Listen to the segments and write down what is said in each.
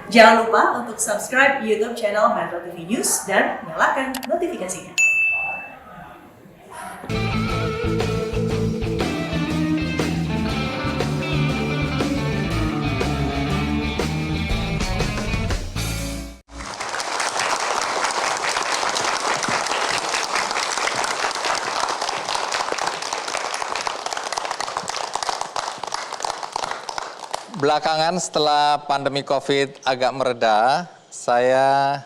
Jangan lupa untuk subscribe YouTube channel Metro TV News dan nyalakan notifikasinya. Belakangan setelah pandemi COVID agak mereda, saya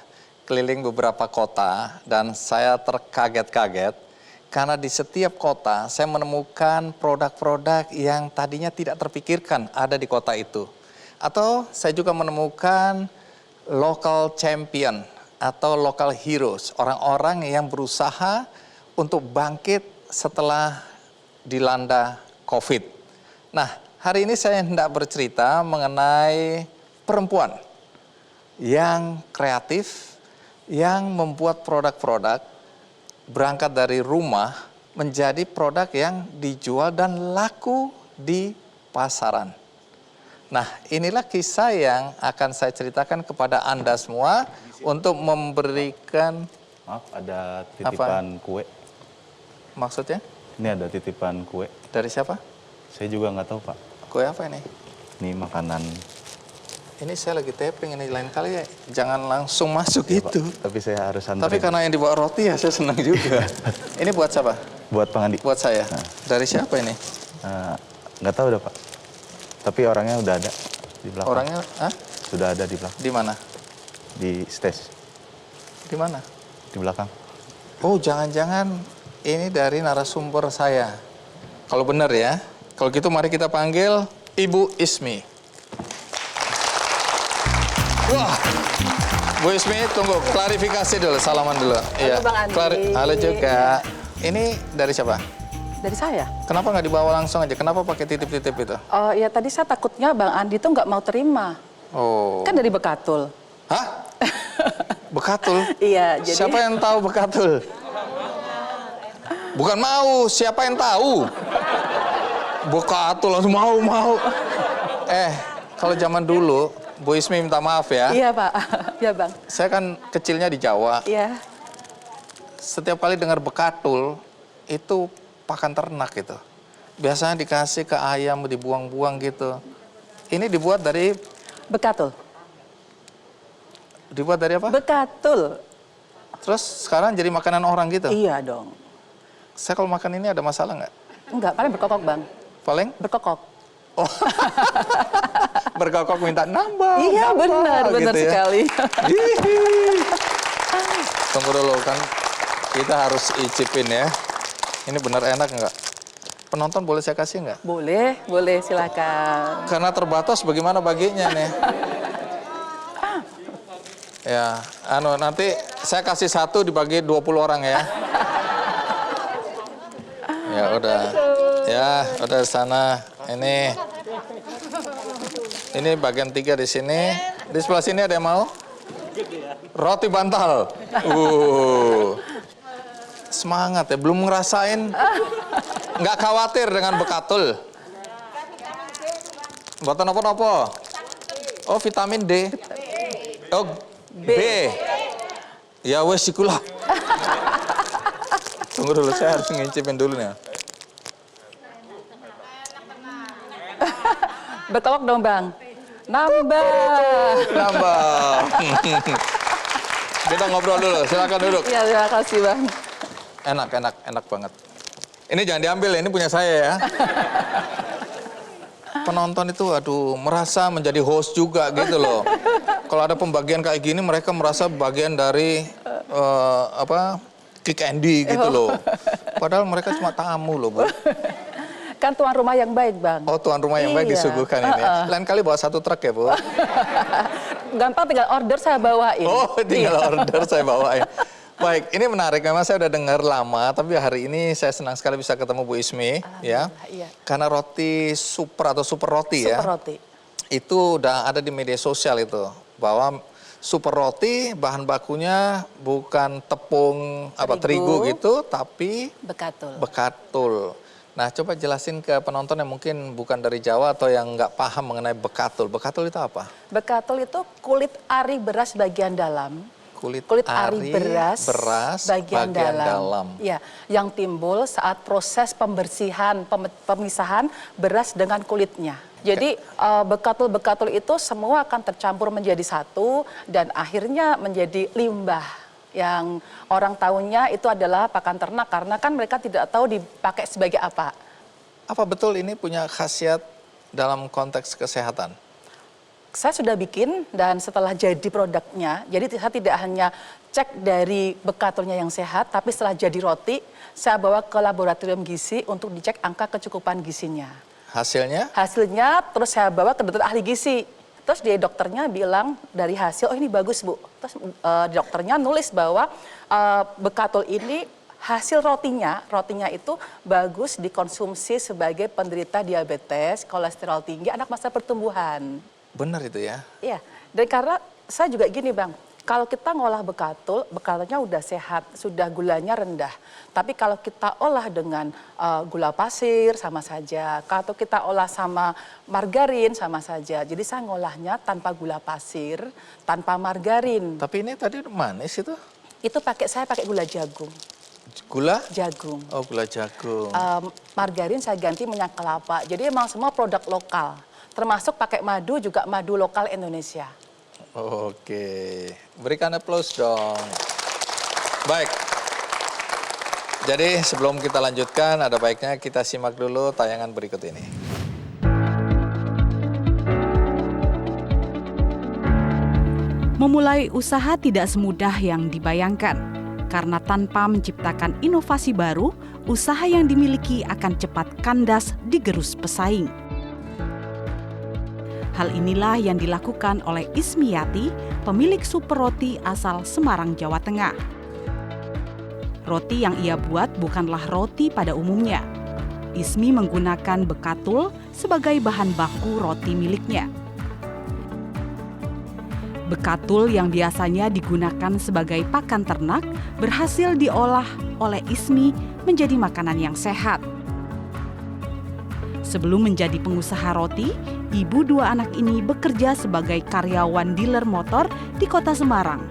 keliling beberapa kota dan saya terkaget-kaget karena di setiap kota saya menemukan produk-produk yang tadinya tidak terpikirkan ada di kota itu. Atau saya juga menemukan local champion atau local heroes, orang-orang yang berusaha untuk bangkit setelah dilanda COVID. Nah, hari ini saya hendak bercerita mengenai perempuan yang kreatif, yang membuat produk-produk berangkat dari rumah menjadi produk yang dijual dan laku di pasaran. Nah, inilah kisah yang akan saya ceritakan kepada Anda semua untuk memberikan... Maaf, ada titipan kue. Maksudnya? Ini ada titipan kue. Dari siapa? Saya juga nggak tahu, Pak. Kue apa ini? Ini makanan. Ini saya lagi taping, ini lain kali ya. Jangan langsung masuk Ya, gitu. Pak. Tapi saya harus anterin. Tapi karena yang dibawa roti ya saya senang juga. Ini buat siapa? Buat Pang Andi. Buat saya. Nah. Dari siapa ini? Nggak tahu udah, Pak. Tapi orangnya udah ada di belakang. Orangnya, Sudah ada di belakang. di mana? Di stage. Di mana? Di belakang. Oh, jangan-jangan ini dari narasumber saya. Kalau benar ya. Kalau gitu mari kita panggil Ibu Ismi. Wah, Bu Ismi, tunggu klarifikasi dulu, salaman dulu. Halo, Bang Andi. Halo juga. Ini dari siapa? Dari saya? Kenapa nggak dibawa langsung aja? Kenapa pakai titip-titip itu? Oh ya tadi saya takutnya Bang Andi tuh nggak mau terima. Oh. Kan dari Bekatul. Hah? Bekatul? Iya, jadi... Siapa yang tahu Bekatul? Bukan mau, siapa yang tahu? Bekatul langsung mau. Kalau zaman dulu, Bu Ismi minta maaf ya. Iya Pak, iya Bang. Saya kan kecilnya di Jawa. Iya. Setiap kali dengar Bekatul, itu pakan ternak gitu. Biasanya dikasih ke ayam, dibuang-buang gitu. Ini dibuat dari... Bekatul. Dibuat dari apa? Bekatul. Terus sekarang jadi makanan orang gitu? Iya dong. Saya kalau makan ini ada masalah nggak? Enggak, paling berkokok Bang. Paling? Berkokok. Oh, berkokok minta nambah. Iya benar gitu ya. sekali. Tunggu dulu kan, kita harus icipin ya. Ini benar enak nggak? Penonton boleh saya kasih nggak? Boleh silakan. Karena terbatas bagaimana baginya nih? Ya, nanti saya kasih satu dibagi 20 orang ya. Ya udah sana. Ini bagian 3 di sini. Di sebelah sini ada yang mau? Roti bantal. Semangat ya, belum ngerasain. Nggak khawatir dengan Bekatul. Buatan apa-apa? Oh, vitamin D. Oh, B. Ya wes ikulah. Tunggu dulu, saya harus ngincipin dulu nih. Berkokok dong Bang. Nambah. Kita ngobrol dulu, silakan duduk. Iya, terima kasih Bang. Enak banget. Ini jangan diambil, ini punya saya ya. Penonton itu merasa menjadi host juga gitu loh. Kalau ada pembagian kayak gini mereka merasa bagian dari Kick Andy gitu loh. Padahal mereka cuma tamu loh, Bu. Kan tuan rumah yang baik Bang. Oh, tuan rumah yang baik disuguhkan ini. Lain kali bawa 1 truk ya, Bu. Gampang, tinggal order saya bawain. Oh, tinggal order saya bawain. Baik, ini menarik. Memang saya udah dengar lama, tapi hari ini saya senang sekali bisa ketemu Bu Ismi, ya. Iya. Karena roti super atau super roti ya. Super roti. Itu udah ada di media sosial itu, bahwa super roti bahan bakunya bukan tepung terigu gitu, tapi Bekatul. Bekatul. Nah, coba jelasin ke penonton yang mungkin bukan dari Jawa atau yang nggak paham mengenai bekatul. Bekatul itu apa? Bekatul itu kulit ari beras bagian dalam. Kulit Ari beras, bagian dalam. Ya, yang timbul saat proses pembersihan, pemisahan beras dengan kulitnya. Jadi bekatul-bekatul itu semua akan tercampur menjadi satu dan akhirnya menjadi limbah. Yang orang tahunya itu adalah pakan ternak karena kan mereka tidak tahu dipakai sebagai apa. Apa betul ini punya khasiat dalam konteks kesehatan? Saya sudah bikin dan setelah jadi produknya, jadi saya tidak hanya cek dari bekatulnya yang sehat, tapi setelah jadi roti, saya bawa ke laboratorium gizi untuk dicek angka kecukupan gizinya. Hasilnya? Hasilnya terus saya bawa ke dokter ahli gizi. Terus dia dokternya bilang dari hasil, oh ini bagus Bu. Terus dokternya nulis bahwa bekatul ini hasil rotinya itu bagus dikonsumsi sebagai penderita diabetes, kolesterol tinggi, anak masa pertumbuhan. Benar itu ya? Iya, dan karena saya juga gini Bang, kalau kita ngolah bekatul, bekatulnya udah sehat, sudah gulanya rendah. Tapi kalau kita olah dengan gula pasir sama saja, kalau kita olah sama margarin sama saja. Jadi saya ngolahnya tanpa gula pasir, tanpa margarin. Tapi ini tadi manis itu? Itu saya pakai gula jagung. Gula? Jagung. Oh, gula jagung. Margarin saya ganti minyak kelapa. Jadi emang semua produk lokal. Termasuk pakai madu, juga madu lokal Indonesia. Oke, berikan aplaus dong. Baik, jadi sebelum kita lanjutkan, ada baiknya kita simak dulu tayangan berikut ini. Memulai usaha tidak semudah yang dibayangkan, karena tanpa menciptakan inovasi baru, usaha yang dimiliki akan cepat kandas digerus pesaing. Hal inilah yang dilakukan oleh Ismiyati, pemilik super roti asal Semarang, Jawa Tengah. Roti yang ia buat bukanlah roti pada umumnya. Ismi menggunakan bekatul sebagai bahan baku roti miliknya. Bekatul yang biasanya digunakan sebagai pakan ternak berhasil diolah oleh Ismi menjadi makanan yang sehat. Sebelum menjadi pengusaha roti, ibu dua anak ini bekerja sebagai karyawan dealer motor di kota Semarang.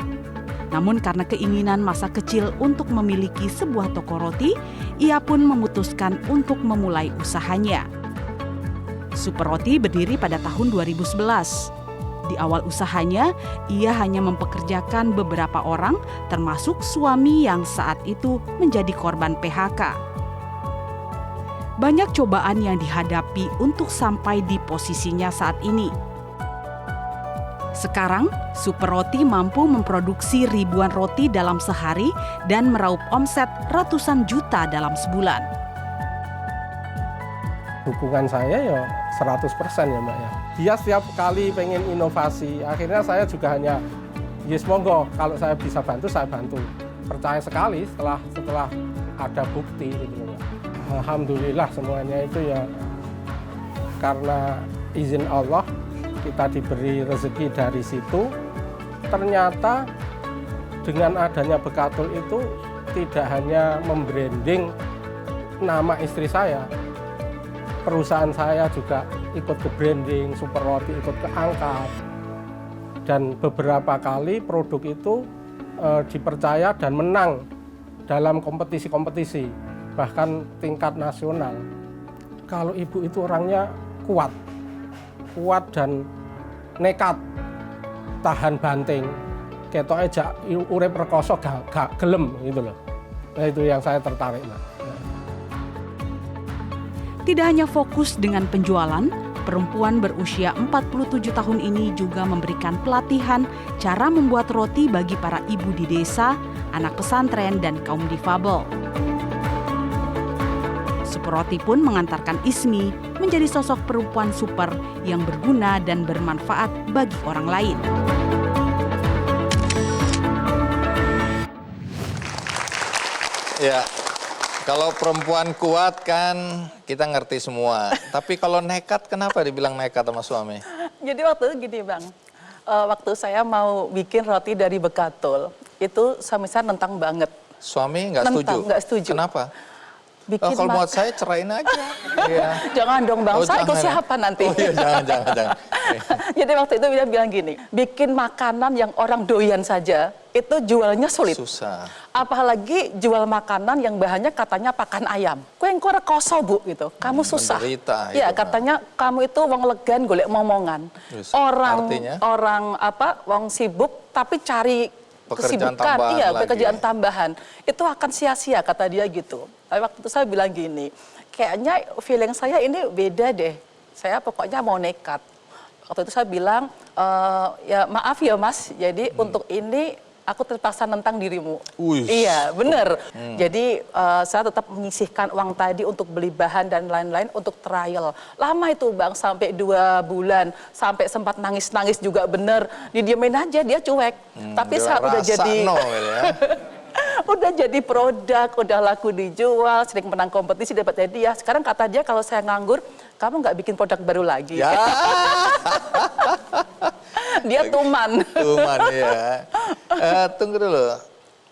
Namun karena keinginan masa kecil untuk memiliki sebuah toko roti, ia pun memutuskan untuk memulai usahanya. Super Roti berdiri pada tahun 2011. Di awal usahanya, ia hanya mempekerjakan beberapa orang, termasuk suami yang saat itu menjadi korban PHK. Banyak cobaan yang dihadapi untuk sampai di posisinya saat ini. Sekarang, Super Roti mampu memproduksi ribuan roti dalam sehari dan meraup omset ratusan juta dalam sebulan. Dukungan saya ya 100% ya Mbak ya. Dia setiap kali pengen inovasi, akhirnya saya juga hanya, yes monggo, kalau saya bisa bantu, saya bantu. Percaya sekali setelah ada bukti gitu Mbak. Alhamdulillah semuanya itu ya karena izin Allah kita diberi rezeki dari situ. Ternyata dengan adanya bekatul itu tidak hanya membranding nama istri saya, perusahaan saya juga ikut ke branding, Super Roti ikut keangkat. Dan beberapa kali produk itu dipercaya dan menang dalam kompetisi-kompetisi. Bahkan tingkat nasional. Kalau ibu itu orangnya kuat dan nekat, tahan banting, ketoknya jak urip rekoso gak gelem gitu loh. Nah, itu yang saya tertarik. Tidak hanya fokus dengan penjualan, perempuan berusia 47 tahun ini juga memberikan pelatihan cara membuat roti bagi para ibu di desa, anak pesantren, dan kaum difabel. Super Roti pun mengantarkan Ismi menjadi sosok perempuan super yang berguna dan bermanfaat bagi orang lain. Ya, kalau perempuan kuat kan kita ngerti semua. Tapi kalau nekat, kenapa dibilang nekat sama suami? Jadi waktu itu gini Bang, waktu saya mau bikin roti dari bekatul, itu suami saya nentang banget. Suami nggak setuju? Nggak setuju. Kenapa? bikin kalau buat saya cerain aja. Iya. Jangan dong Bang, Oh, saya ikut jangan. siapa nanti? Oh iya, jangan. Jadi waktu itu dia bilang gini, bikin makanan yang orang doyan saja, itu jualnya sulit. Susah. Apalagi jual makanan yang bahannya katanya pakan ayam. Kue engko rekoso Bu gitu. Kamu susah. menderita Iya, itu, katanya kamu itu wong legan golek momongan. Yes. Orang Artinya? wong sibuk tapi cari Pekerjaan kesibukan, tambahan iya, lagi. pekerjaan tambahan. Itu akan sia-sia kata dia gitu. Tapi waktu itu saya bilang gini, kayaknya feeling saya ini beda deh. Saya pokoknya mau nekat. Waktu itu saya bilang, ya maaf ya Mas, jadi untuk ini aku terpaksa nentang dirimu. Wih. Iya, bener. Jadi saya tetap menyisihkan uang tadi untuk beli bahan dan lain-lain untuk trial. Lama itu Bang, sampai 2 bulan. Sampai sempat nangis-nangis juga bener. Didiemin aja, dia cuek. Tapi saat udah jadi... ya. udah jadi produk, udah laku dijual, sering menang kompetisi, dapat hadiah. Sekarang kata dia kalau saya nganggur, kamu nggak bikin produk baru lagi. Ya. Dia tuman. Tuman ya. Tunggu dulu.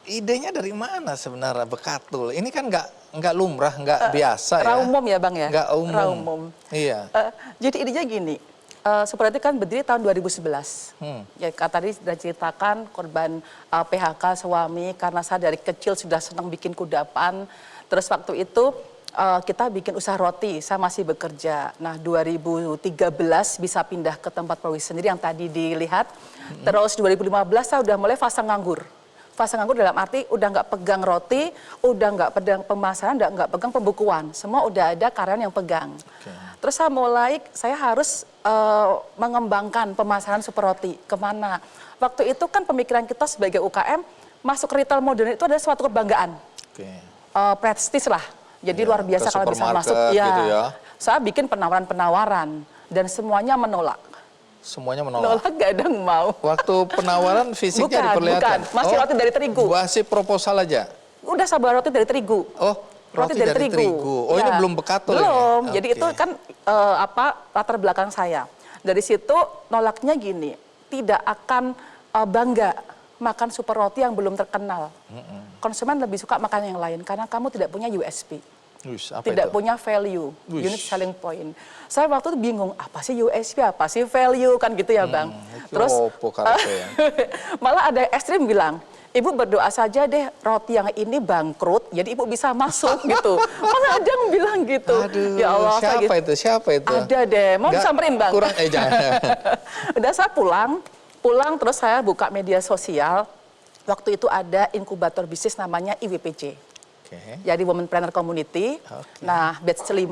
Idenya dari mana sebenarnya Bekatul? Ini kan nggak lumrah, nggak biasa ya. Raumum ya Bang ya? Nggak umum. Raumum. Iya. Jadi idenya gini, Superati kan berdiri tahun 2011. Ya tadi sudah ceritakan korban PHK suami karena saya dari kecil sudah senang bikin kudapan. Terus waktu itu kita bikin usaha roti, saya masih bekerja. Nah 2013 bisa pindah ke tempat produksi sendiri yang tadi dilihat. Terus 2015 saya udah mulai fase nganggur. Fase nganggur dalam arti udah nggak pegang roti, udah nggak pegang pemasaran, udah nggak pegang pembukuan. Semua udah ada karyawan yang pegang. Terus saya harus mengembangkan pemasaran super roti. Kemana? Waktu itu kan pemikiran kita sebagai UKM, masuk retail modern itu adalah suatu kebanggaan. Prestis lah. Jadi luar biasa kalau bisa masuk. Gitu ya. Saya bikin penawaran-penawaran dan semuanya menolak. Semuanya menolak. Gak ada yang mau. Waktu penawaran fisiknya diperlihatkan. Bukan. Masih roti dari terigu. Masih proposal aja. Udah sabar roti dari terigu. Oh, roti dari terigu. Oh, ini belum Bekatul belum. ini. Jadi itu kan latar belakang saya. Dari situ nolaknya gini, tidak akan bangga makan super roti yang belum terkenal. Konsumen lebih suka makan yang lain karena kamu tidak punya USP. Tidak punya value, unique selling point. Saya waktu itu bingung, apa sih USP, apa sih value, kan gitu ya Bang. Terus malah ada ekstrim bilang, Ibu berdoa saja deh roti yang ini bangkrut, jadi Ibu bisa masuk gitu. Malah ada yang bilang gitu. Aduh, ya Allah, siapa itu? Ada deh, mau disamperin Bang. Kurang, jangan. Udah saya pulang terus saya buka media sosial. Waktu itu ada inkubator bisnis namanya IWPC. Jadi Women Planner Community. Nah, batch 5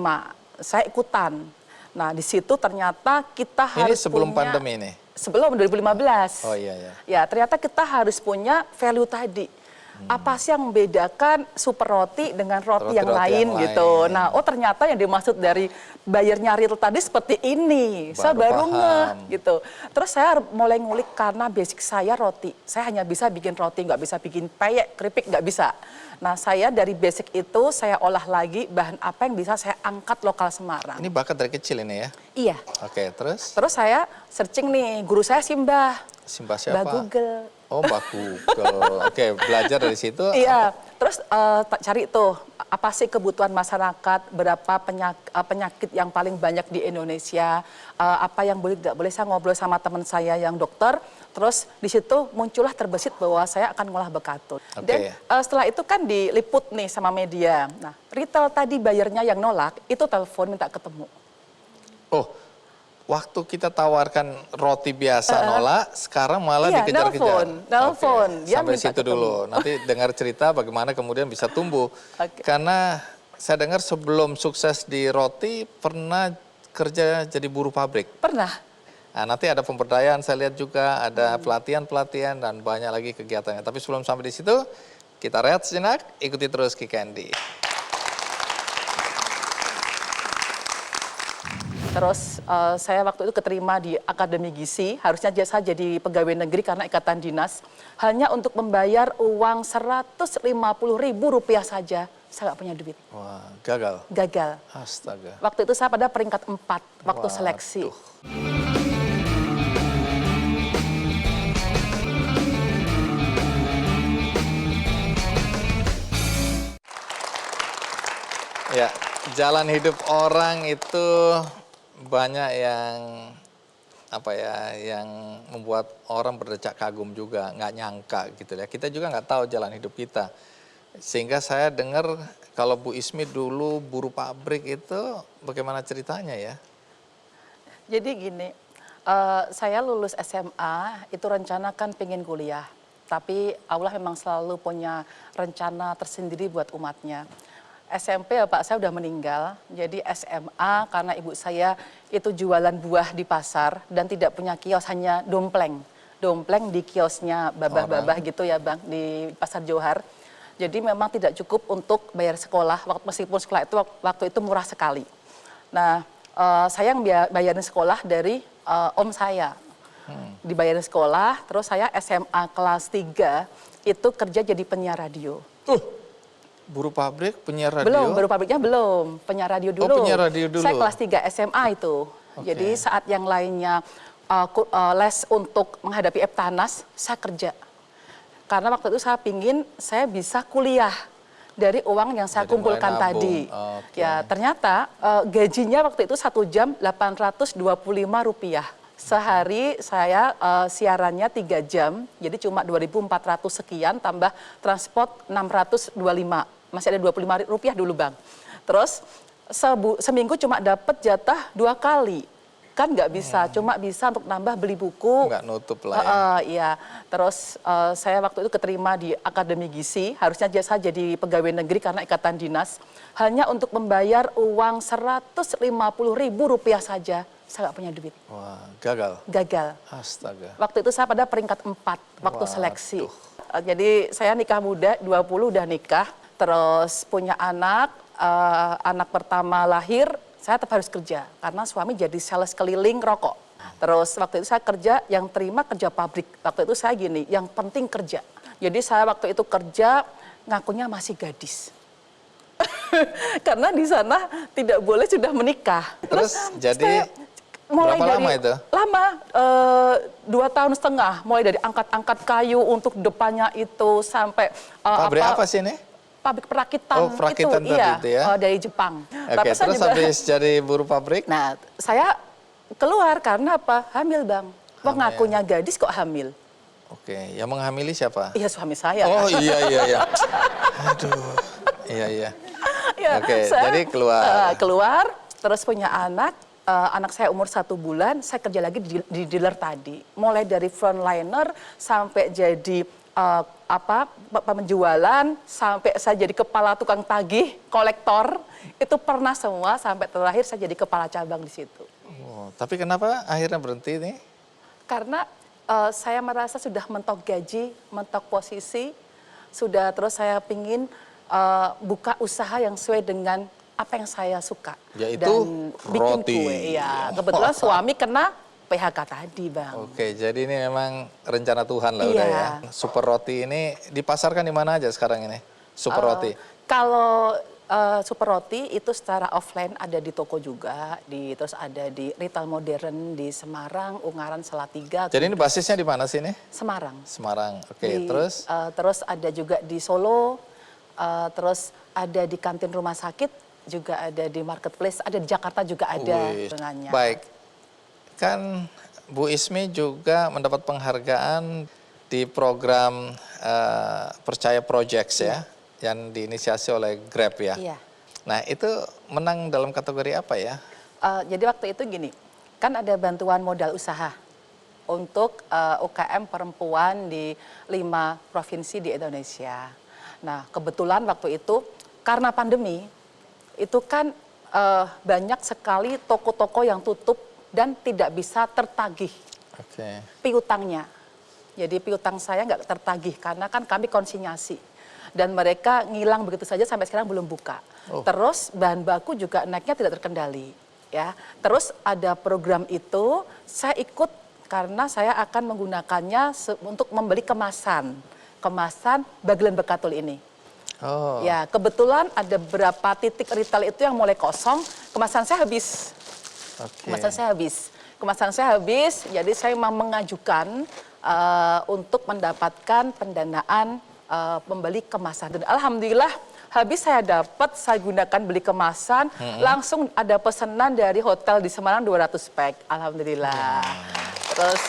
saya ikutan. Nah, di situ ternyata kita harus ini sebelum pandemi ini. Sebelum 2015. Oh iya ya. Ya, ternyata kita harus punya value tadi. Apa sih yang membedakan super roti dengan roti yang lain gitu. Nah, oh ternyata yang dimaksud dari bayarnya real tadi seperti ini. Saya baru ngeh gitu. Terus saya mulai ngulik karena basic saya roti. Saya hanya bisa bikin roti, nggak bisa bikin peyek, keripik, nggak bisa. Nah, saya dari basic itu saya olah lagi bahan apa yang bisa saya angkat lokal Semarang. Ini bakat dari kecil ini ya? Iya. Oke, terus? Terus saya searching nih, guru saya Simbah. Simbah siapa? Mbak Google. Oh, Mbak Google. Oke, belajar dari situ. Iya, terus cari tuh apa sih kebutuhan masyarakat, berapa penyakit yang paling banyak di Indonesia, apa yang boleh tidak boleh. Saya ngobrol sama teman saya yang dokter, terus di situ muncullah terbesit bahwa saya akan ngolah Bekatul. Dan setelah itu kan diliput nih sama media. Nah, retail tadi bayarnya yang nolak, itu telepon minta ketemu. Oh, waktu kita tawarkan roti biasa nolak, sekarang malah dikejar-kejar. Nelfon. Sampai situ dulu. Nanti dengar cerita bagaimana kemudian bisa tumbuh. Karena saya dengar sebelum sukses di roti pernah kerja jadi buruh pabrik. Pernah. Nah, nanti ada pemberdayaan, saya lihat juga ada pelatihan-pelatihan dan banyak lagi kegiatannya. Tapi sebelum sampai di situ, kita rehat sejenak, ikuti terus Ki Candy. Terus saya waktu itu keterima di Akademi Gizi, harusnya saya jadi pegawai negeri karena ikatan dinas. Hanya untuk membayar uang Rp150.000 saja, saya nggak punya duit. Wah, gagal? Gagal. Astaga. Waktu itu saya pada peringkat 4 waktu seleksi. Ya, jalan hidup orang itu banyak yang apa ya, yang membuat orang berdecak kagum juga, nggak nyangka gitu ya. Kita juga nggak tahu jalan hidup kita. Sehingga saya dengar kalau Bu Ismi dulu buruh pabrik itu bagaimana ceritanya ya? Jadi gini, saya lulus SMA itu rencana kan pengen kuliah. Tapi Allah memang selalu punya rencana tersendiri buat umatnya. SMP bapak saya udah meninggal, jadi SMA karena ibu saya itu jualan buah di pasar dan tidak punya kios, hanya dompleng. Dompleng di kiosnya babah-babah gitu ya Bang, di Pasar Johar. Jadi memang tidak cukup untuk bayar sekolah, meskipun sekolah itu waktu itu murah sekali. Nah, saya yang bayarin sekolah dari om saya. Dibayarin sekolah, terus saya SMA kelas 3 itu kerja jadi penyiar radio. Buruh pabrik, penyiar radio? Belum, buruh pabriknya belum, penyiar radio dulu. Oh, penyiar radio dulu. Saya kelas 3 SMA itu. Jadi saat yang lainnya les untuk menghadapi Eptanas, saya kerja. Karena waktu itu saya pingin saya bisa kuliah dari uang yang saya Jadi kumpulkan mulai nabung. tadi. Oke. Ya, ternyata gajinya waktu itu 1 jam Rp825. Sehari saya siarannya 3 jam, jadi cuma 2.400 sekian, tambah transport 625. Masih ada Rp25 dulu Bang. Terus seminggu cuma dapat jatah 2 kali. Kan nggak bisa, cuma bisa untuk nambah beli buku. Nggak nutup lah ya. Iya, terus saya waktu itu keterima di Akademi Gizi, harusnya saya jadi pegawai negeri karena ikatan dinas. Hanya untuk membayar uang Rp150.000 saja, saya nggak punya duit. Wah, gagal? Gagal. Astaga. Waktu itu saya pada peringkat 4 waktu seleksi. Jadi saya nikah muda, 20 udah nikah, terus punya anak, anak pertama lahir, saya tetap harus kerja karena suami jadi sales keliling rokok. Terus waktu itu saya kerja, yang terima kerja pabrik. Waktu itu saya gini, yang penting kerja. Jadi saya waktu itu kerja ngakunya masih gadis. Karena di sana tidak boleh sudah menikah. Terus jadi mulai berapa dari, lama itu? Lama, 2,5 tahun. Mulai dari angkat-angkat kayu untuk depannya itu sampai Pabrik apa sih ini? Pabrik perakitan, Oh, perakitan itu, tadi iya, itu ya? dari Jepang. Oke, terus habis jadi buruh pabrik? Nah, saya keluar karena apa? Hamil Bang. Wah, Hamil. ngakunya gadis kok hamil. Oke, yang menghamili siapa? Iya, suami saya. Oh iya. Aduh, iya. Ya, Oke, jadi keluar. Keluar, terus punya anak. Anak saya umur 1 bulan, saya kerja lagi di dealer tadi. Mulai dari frontliner sampai jadi penjualan, sampai saya jadi kepala tukang tagih, kolektor. Itu pernah semua, sampai terakhir saya jadi kepala cabang di situ. Oh, tapi kenapa akhirnya berhenti nih? Karena saya merasa sudah mentok gaji, mentok posisi, sudah, terus saya pingin buka usaha yang sesuai dengan apa yang saya suka. Yaitu dan bikin roti. kue. Ya, kebetulan suami kena PHK tadi Bang. Oke, jadi ini memang rencana Tuhan lah Iya. udah ya. Super roti ini dipasarkan di mana aja sekarang ini? Super roti. Kalau super roti itu secara offline ada di toko juga, terus ada di retail modern di Semarang, Ungaran, Salatiga. Jadi ini basisnya di mana sih ini? Semarang. Semarang. Oke, terus? Terus ada juga di Solo, terus ada di kantin rumah sakit, juga ada di marketplace, ada di Jakarta juga ada dengannya. Baik, kan Bu Ismi juga mendapat penghargaan di program Percaya Projects ya, yang diinisiasi oleh Grab ya. Iya. Nah itu menang dalam kategori apa ya? Jadi waktu itu gini, kan ada bantuan modal usaha untuk UKM perempuan di 5 provinsi di Indonesia. Nah kebetulan waktu itu karena pandemi, itu kan banyak sekali toko-toko yang tutup dan tidak bisa tertagih piutangnya. Jadi piutang saya nggak tertagih karena kan kami konsinyasi. Dan mereka ngilang begitu saja sampai sekarang belum buka. Terus bahan baku juga naiknya tidak terkendali. Ya. Terus ada program itu, saya ikut karena saya akan menggunakannya untuk membeli kemasan Bagelen Bekatul ini. Ya, kebetulan ada beberapa titik retail itu yang mulai kosong, kemasan saya habis. Kemasan saya habis, jadi saya memang mengajukan untuk mendapatkan pendanaan membeli kemasan. Dan alhamdulillah habis saya dapat, saya gunakan beli kemasan, langsung ada pesanan dari hotel di Semarang 200 pack. Alhamdulillah. Terus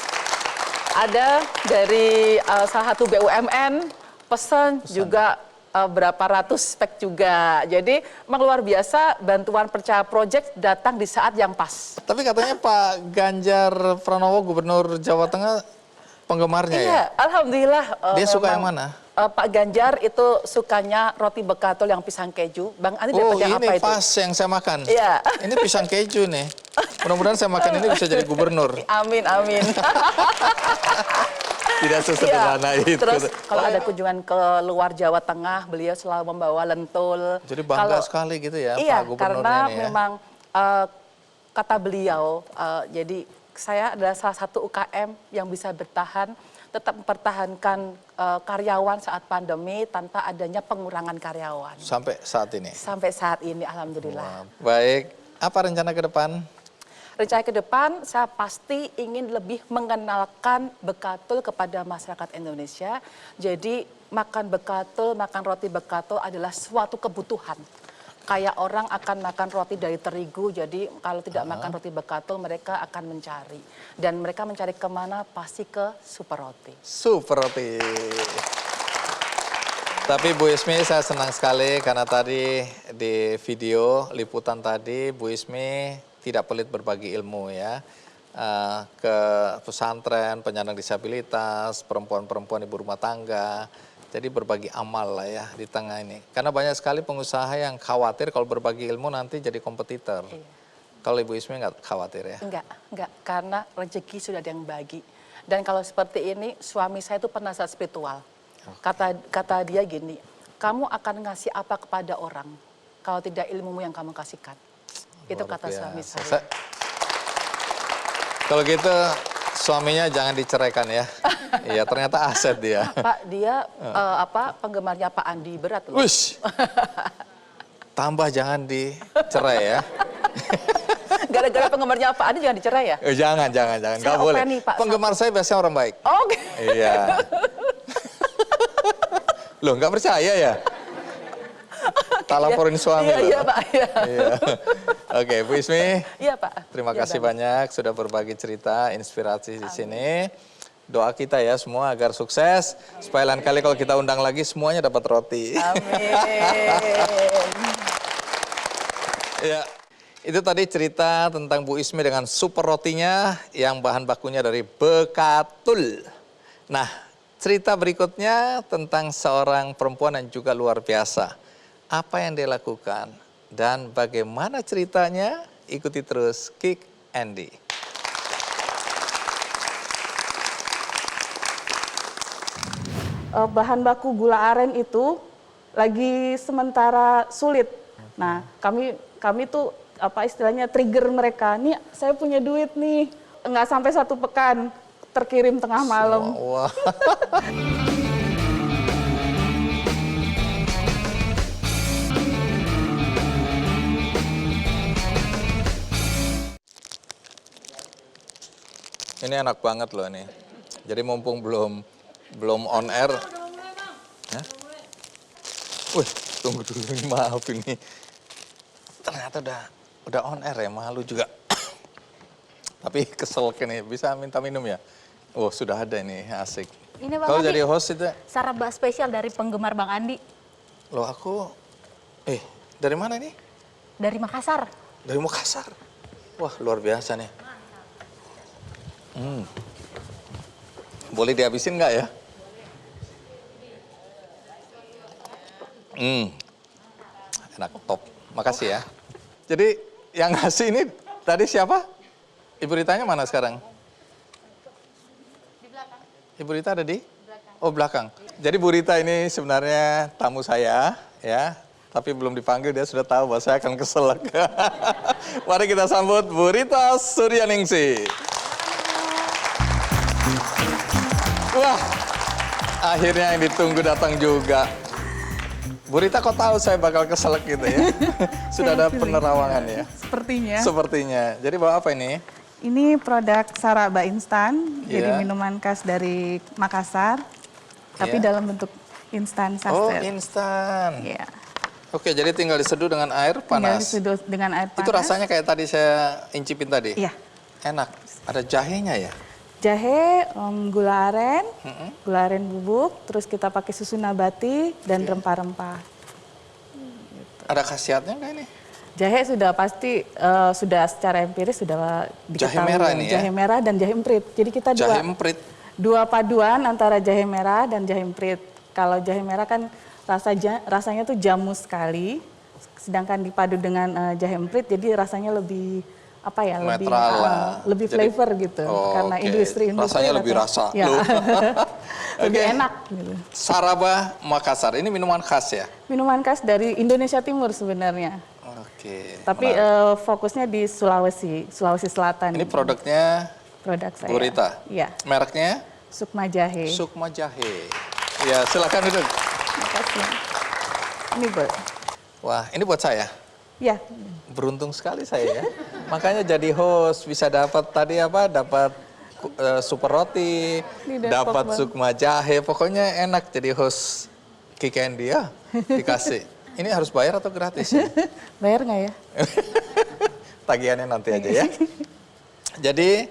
ada dari salah satu BUMN pesan juga berapa ratus pack juga. Jadi memang luar biasa, bantuan Percaya Project datang di saat yang pas. Tapi katanya Pak Ganjar Pranowo, Gubernur Jawa Tengah, penggemarnya ya? Iya, alhamdulillah. Dia suka yang mana? Pak Ganjar itu sukanya roti bekatul yang pisang keju. Bang Andi Oh, dapat yang ini apa itu? pas yang saya makan. Iya. Ini pisang keju nih. Mudah-mudahan saya makan ini bisa jadi gubernur. Amin, amin. Tidak sesederhana itu. Terus kalau ada kunjungan ke luar Jawa Tengah, beliau selalu membawa lentul. Jadi bangga sekali gitu ya Iya, Pak Gubernurnya karena ini ya. memang kata beliau, jadi saya adalah salah satu UKM yang bisa bertahan, tetap mempertahankan karyawan saat pandemi tanpa adanya pengurangan karyawan. Sampai saat ini. Sampai saat ini, alhamdulillah. Wah, baik, apa rencana ke depan? Rencana ke depan, saya pasti ingin lebih mengenalkan bekatul kepada masyarakat Indonesia. Jadi makan bekatul, makan roti bekatul adalah suatu kebutuhan. Kayak orang akan makan roti dari terigu, jadi kalau tidak makan roti bekatul mereka akan mencari. Dan mereka mencari kemana? Pasti ke Super Roti. Super Roti. Tapi Bu Ismi, saya senang sekali karena tadi di video liputan tadi Bu Ismi tidak pelit berbagi ilmu ya. Ke pesantren, penyandang disabilitas, perempuan-perempuan ibu rumah tangga. Jadi berbagi amal lah ya di tengah ini. Karena banyak sekali pengusaha yang khawatir kalau berbagi ilmu nanti jadi kompetitor. Iya. Kalau Ibu Ismi nggak khawatir ya? Enggak. Karena rezeki sudah ada yang bagi. Dan kalau seperti ini, suami saya itu penasihat spiritual. Kata dia gini, kamu akan ngasih apa kepada orang kalau tidak ilmumu yang kamu kasihkan. Itu kata suami saya. Kalau gitu suaminya jangan diceraikan ya. Iya, ternyata aset dia. Pak, dia penggemarnya Pak Andi berat loh. Wush. Tambah jangan dicerai ya. Gara-gara penggemarnya Pak Andi jangan dicerai ya? Jangan. Nggak boleh. Nih, Pak, penggemar saya biasanya orang baik. Oke. Iya. Loh, nggak percaya ya? Tak laporin suami loh. Iya, Pak. Iya. Oke, Bu Ismi. Iya, Pak. Terima kasih banyak sudah berbagi cerita, inspirasi di sini. Doa kita ya semua agar sukses, supaya lain kali kalau kita undang lagi semuanya dapat roti. Amin. Ya, itu tadi cerita tentang Bu Ismi dengan super rotinya yang bahan bakunya dari bekatul. Nah, cerita berikutnya tentang seorang perempuan yang juga luar biasa. Apa yang dia lakukan dan bagaimana ceritanya? Ikuti terus Kick Andy. Bahan baku gula aren itu lagi sementara sulit. Nah, kami tuh istilahnya trigger mereka. Nih, saya punya duit nih. Nggak sampai 1 pekan terkirim tengah malam. Wah. Ini enak banget loh ini. Jadi mumpung belum on air. Hah? Wih, tunggu dulu ini, maaf ini. Ternyata udah on air ya, malu juga. Tapi kesel nih, bisa minta minum ya? Oh, sudah ada ini, asik. Ini Bang Kalau Andi, jadi host itu saraba spesial dari penggemar Bang Andi. loh aku dari mana ini? Dari Makassar. Dari Makassar. Wah, luar biasa nih. Boleh dihabisin nggak ya? Enak, top. Makasih ya. Jadi yang ngasih ini tadi siapa? Ibu Ritanya mana sekarang? Di belakang. Ibu Rita ada di? Belakang. Oh, belakang. Jadi Bu Rita ini sebenarnya tamu saya, ya. Tapi belum dipanggil, dia sudah tahu bahwa saya akan kesel. Mari kita sambut Bu Rita Suryaningsih. Wah, akhirnya yang ditunggu datang juga. Bu Rita, kok tahu saya bakal keselak gitu ya? Sudah ada penerawangan ya? Sepertinya. Sepertinya. Jadi bawa apa ini? Ini produk saraba instan, Iya. jadi minuman khas dari Makassar, tapi Iya. dalam bentuk instan Oh, saset. instan. Iya. Oke, jadi tinggal diseduh dengan air Tinggal panas. diseduh dengan air panas. Itu rasanya kayak tadi saya incipin tadi? Iya. Enak. Ada jahenya ya? Jahe, gula aren bubuk, terus kita pakai susu nabati dan rempah-rempah. Ada khasiatnya nggak ini? Jahe sudah pasti sudah secara empiris sudah diketahui. Jahe merah ini ya? Jahe merah dan jahe emprit. Jadi kita Jahe emprit. dua paduan antara jahe merah dan jahe emprit. Kalau jahe merah kan rasanya tuh jamu sekali, sedangkan dipadu dengan jahe emprit jadi rasanya lebih apa ya, Netral lah. lebih Jadi- flavor gitu. Oh, karena oke. industri Rasanya lebih atau- rasa. Ya. Loh. Lebih Oke. enak gitu. Saraba Makassar, ini minuman khas ya? Minuman khas dari Indonesia Timur sebenarnya. Oke. Tapi menarik. fokusnya di Sulawesi Selatan. Ini produknya produk saya. Bu Rita? Iya, Mereknya Sukma Jahe. Sukma Jahe. Ya, silakan duduk. Terima kasih. Ini Bu. Wah, ini buat saya. Ya, Beruntung sekali saya ya. Makanya jadi host bisa dapat tadi apa? Dapat super roti, Di Depok, dapat Bang. Sukma Jahe. Pokoknya enak jadi host Kikendi ya. Dikasih. Ini harus bayar atau gratis ya? bayar nggak ya? Tagihannya nanti aja ya. Jadi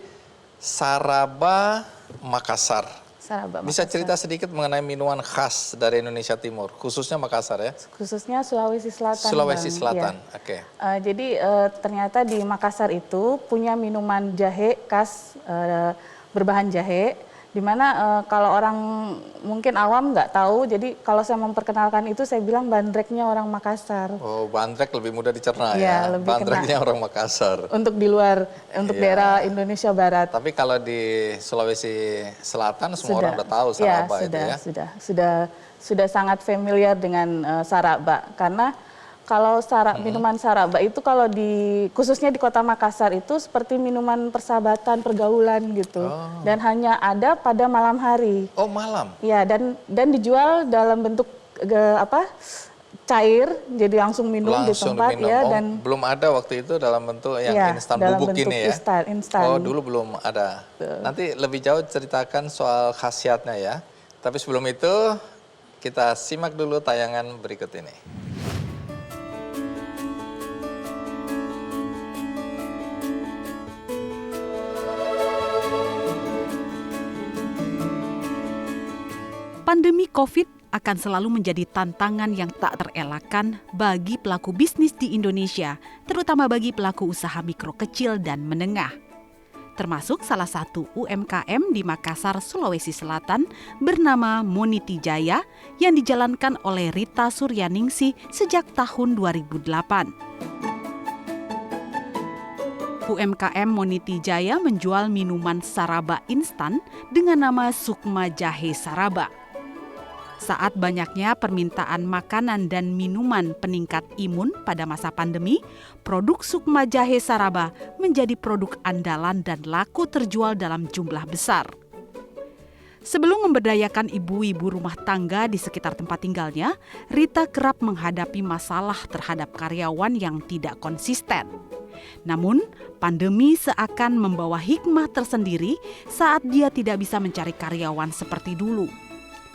Saraba Makassar. Saraba. Bisa Makassar. cerita sedikit mengenai minuman khas dari Indonesia Timur, khususnya Makassar ya? Khususnya Sulawesi Selatan. Sulawesi Bang. Selatan, Iya. oke. Jadi ternyata di Makassar itu punya minuman jahe khas berbahan jahe, di mana kalau orang mungkin awam nggak tahu, jadi kalau saya memperkenalkan itu saya bilang bandreknya orang Makassar. Oh, bandrek lebih mudah dicerna Iya, ya. lebih Bandreknya orang Makassar. Untuk di luar, untuk Iya. daerah Indonesia Barat. Tapi kalau di Sulawesi Selatan semua orang udah tahu Saraba ya, itu ya. sudah sangat familiar dengan Saraba, karena kalau minuman Saraba itu kalau khususnya di Kota Makassar itu seperti minuman persahabatan, pergaulan gitu, dan hanya ada pada malam hari. Oh, malam. Ya, dan dijual dalam bentuk cair, jadi langsung minum di Langsung tempat diminum. ya, Oh, dan belum ada waktu itu dalam bentuk yang ya, instan dalam bubuk bentuk ini ya. instan. Oh, dulu belum ada. Nanti lebih jauh ceritakan soal khasiatnya ya. Tapi sebelum itu kita simak dulu tayangan berikut ini. Pandemi COVID akan selalu menjadi tantangan yang tak terelakkan bagi pelaku bisnis di Indonesia, terutama bagi pelaku usaha mikro kecil dan menengah. Termasuk salah satu UMKM di Makassar, Sulawesi Selatan bernama Moniti Jaya yang dijalankan oleh Rita Suryaningsih sejak tahun 2008. UMKM Moniti Jaya menjual minuman Saraba instan dengan nama Sukma Jahe Saraba. Saat banyaknya permintaan makanan dan minuman peningkat imun pada masa pandemi, produk Sukma Jahe Saraba menjadi produk andalan dan laku terjual dalam jumlah besar. Sebelum memberdayakan ibu-ibu rumah tangga di sekitar tempat tinggalnya, Rita kerap menghadapi masalah terhadap karyawan yang tidak konsisten. Namun, pandemi seakan membawa hikmah tersendiri saat dia tidak bisa mencari karyawan seperti dulu.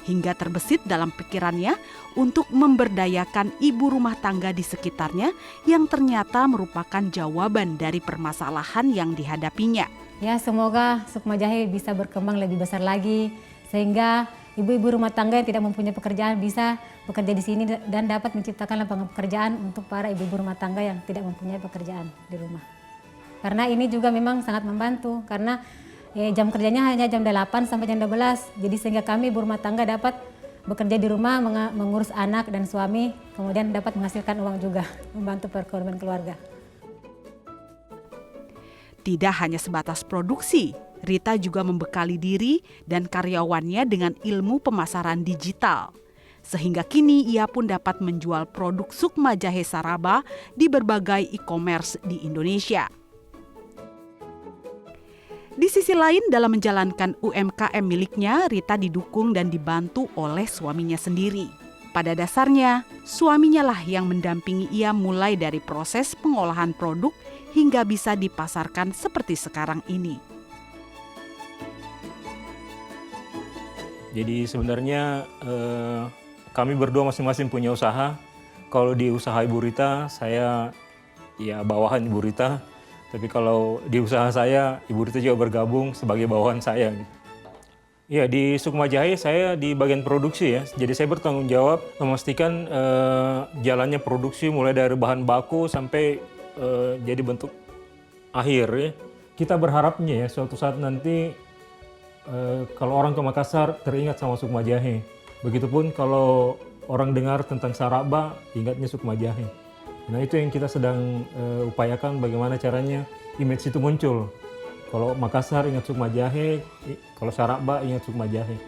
Hingga terbesit dalam pikirannya untuk memberdayakan ibu rumah tangga di sekitarnya yang ternyata merupakan jawaban dari permasalahan yang dihadapinya. Ya, semoga Sukma Jahe bisa berkembang lebih besar lagi sehingga ibu-ibu rumah tangga yang tidak mempunyai pekerjaan bisa bekerja di sini dan dapat menciptakan lapangan pekerjaan untuk para ibu-ibu rumah tangga yang tidak mempunyai pekerjaan di rumah. Karena ini juga memang sangat membantu karena jam kerjanya hanya jam 8 sampai jam 12. Jadi sehingga kami ibu rumah tangga dapat bekerja di rumah, mengurus anak dan suami, kemudian dapat menghasilkan uang juga, membantu perekonomian keluarga. Tidak hanya sebatas produksi, Rita juga membekali diri dan karyawannya dengan ilmu pemasaran digital. Sehingga kini ia pun dapat menjual produk Sukma Jahe Saraba di berbagai e-commerce di Indonesia. Di sisi lain, dalam menjalankan UMKM miliknya, Rita didukung dan dibantu oleh suaminya sendiri. Pada dasarnya, suaminya lah yang mendampingi ia mulai dari proses pengolahan produk hingga bisa dipasarkan seperti sekarang ini. Jadi sebenarnya kami berdua masing-masing punya usaha. Kalau di usaha Ibu Rita, saya ya bawahan Ibu Rita. Tapi kalau di usaha saya, Ibu Rita juga bergabung sebagai bawahan saya. Ya, di Sukma Jahe saya di bagian produksi ya. Jadi saya bertanggung jawab memastikan jalannya produksi mulai dari bahan baku sampai jadi bentuk akhir ya. Kita berharapnya ya suatu saat nanti kalau orang ke Makassar teringat sama Sukma Jahe. Begitupun kalau orang dengar tentang Saraba, ingatnya Sukma Jahe. Nah itu yang kita sedang upayakan bagaimana caranya image itu muncul. Kalau Makassar ingat Sukma Jahe, kalau Saraba ingat Sukma Jahe.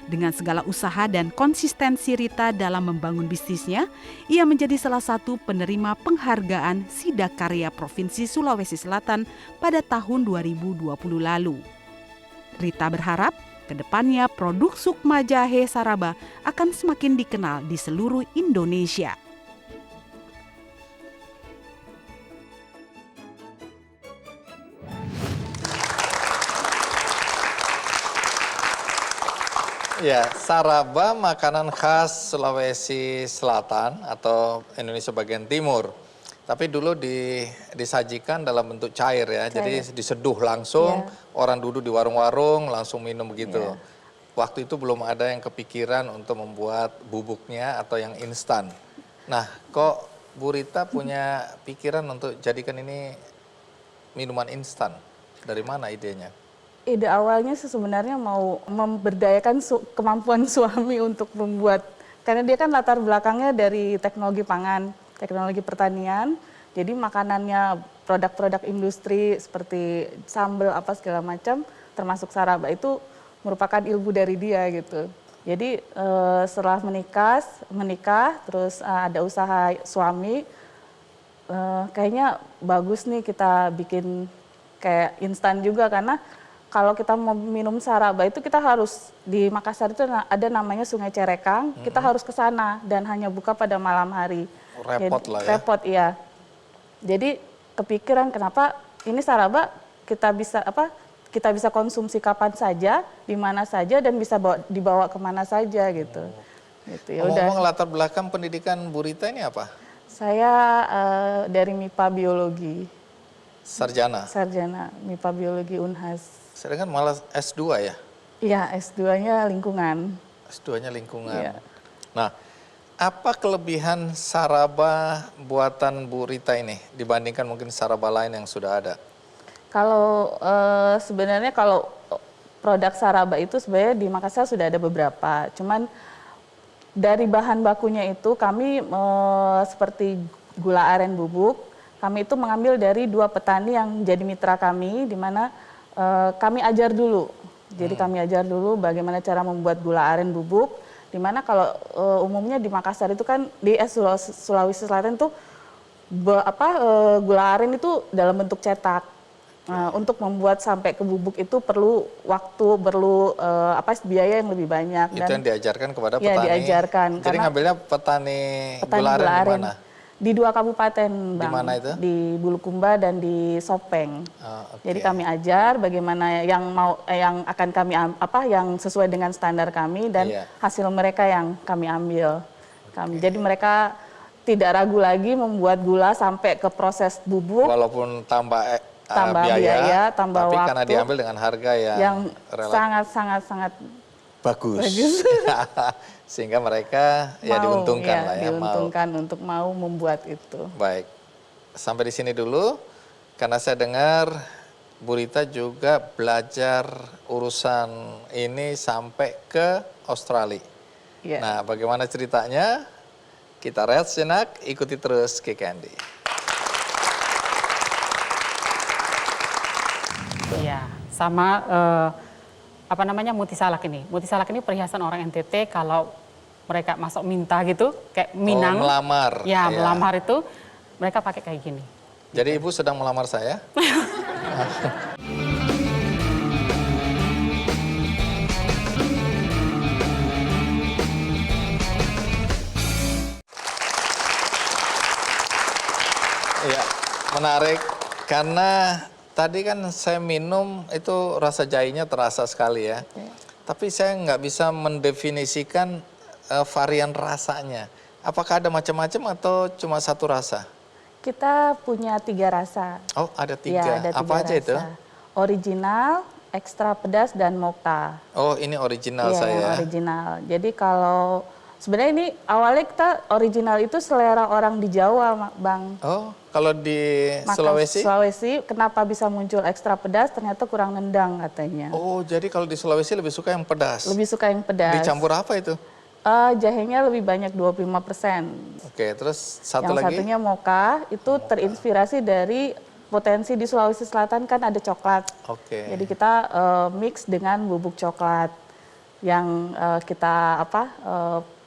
Dengan segala usaha dan konsistensi Rita dalam membangun bisnisnya, ia menjadi salah satu penerima penghargaan Sidakarya Provinsi Sulawesi Selatan pada tahun 2020 lalu. Rita berharap kedepannya produk Sukma Jahe Saraba akan semakin dikenal di seluruh Indonesia. Ya, Saraba makanan khas Sulawesi Selatan atau Indonesia bagian timur. Tapi dulu disajikan dalam bentuk cair ya, jadi diseduh langsung, orang duduk di warung-warung langsung minum begitu. Waktu itu belum ada yang kepikiran untuk membuat bubuknya atau yang instan. Nah, kok Bu Rita punya pikiran untuk jadikan ini minuman instan? Dari mana idenya? Ide awalnya sih sebenarnya mau memberdayakan kemampuan suami untuk membuat, karena dia kan latar belakangnya dari teknologi pangan, teknologi pertanian, jadi makanannya produk-produk industri seperti sambal apa segala macam, termasuk Saraba itu merupakan ilmu dari dia gitu. Jadi setelah menikah, terus ada usaha suami, kayaknya bagus nih kita bikin kayak instan juga, karena kalau kita mau minum Saraba itu kita harus di Makassar itu ada namanya Sungai Cerekang, kita harus ke sana dan hanya buka pada malam hari. Repot jadi, lah ya. Repot iya. Jadi kepikiran kenapa ini Saraba kita bisa konsumsi kapan saja, di mana saja dan bisa dibawa kemana saja gitu. Gitu ya udah. Ngomong latar belakang pendidikan Bu Rita ini apa? Saya dari MIPA Biologi. Sarjana. Sarjana MIPA Biologi Unhas. Sedangkan malah S2 ya? Iya, S2-nya lingkungan. S2-nya lingkungan. Iya. Nah, apa kelebihan Saraba buatan Bu Rita ini dibandingkan mungkin Saraba lain yang sudah ada? Kalau sebenarnya kalau produk Saraba itu sebenarnya di Makassar sudah ada beberapa. Cuman dari bahan bakunya itu kami seperti gula aren bubuk, kami itu mengambil dari 2 petani yang jadi mitra kami, di mana kami ajar dulu. Jadi kami ajar dulu bagaimana cara membuat gula aren bubuk, di mana kalau umumnya di Makassar itu kan di Sulawesi Selatan tuh gula aren itu dalam bentuk cetak. Untuk membuat sampai ke bubuk itu perlu waktu, perlu biaya yang lebih banyak. Itu dan, yang diajarkan kepada petani. Ya, diajarkan. Jadi ngambilnya petani gula aren di mana? Di 2 kabupaten, Bang. Di mana itu? Di Bulukumba dan di Sopeng. Okay. Jadi kami ajar bagaimana yang akan kami yang sesuai dengan standar kami dan hasil mereka yang kami ambil. Jadi mereka tidak ragu lagi membuat gula sampai ke proses bubuk. Walaupun tambah biaya, tambah tapi waktu. karena diambil dengan harga yang sangat bagus. Sehingga mereka diuntungkan lah ya. Diuntungkan untuk mau membuat itu. Baik, sampai di sini dulu. Karena saya dengar Bu Rita juga belajar urusan ini sampai ke Australia. Yeah. Nah, bagaimana ceritanya? Kita rehat sejenak, ikuti terus Ki Candy. Iya, sama Mutisalak ini. Mutisalak ini perhiasan orang NTT kalau mereka masuk minta gitu, kayak Minang. Oh, melamar. Ya, melamar itu mereka pakai kayak gini. Jadi Ibu sedang melamar saya? Iya, menarik. Karena tadi kan saya minum itu rasa jahenya terasa sekali ya. Tapi saya nggak bisa mendefinisikan varian rasanya. Apakah ada macam-macam atau cuma satu rasa? Kita punya 3 rasa. Oh, ada 3. Ya, ada 3 Apa aja rasa. itu? Original, ekstra pedas, dan mocha. Oh, ini original Iya, saya. yang original. Jadi kalau sebenarnya ini awalnya kita original itu selera orang di Jawa, Bang. Oh, kalau di Makan Sulawesi? Kenapa bisa muncul ekstra pedas? Ternyata kurang nendang katanya. Oh, jadi kalau di Sulawesi lebih suka yang pedas. Lebih suka yang pedas. Dicampur apa itu? Jahenya lebih banyak 25%. Oke, terus satu Yang lagi? satunya mocha, itu terinspirasi dari potensi di Sulawesi Selatan kan ada coklat. Oke. Jadi kita mix dengan bubuk coklat yang kita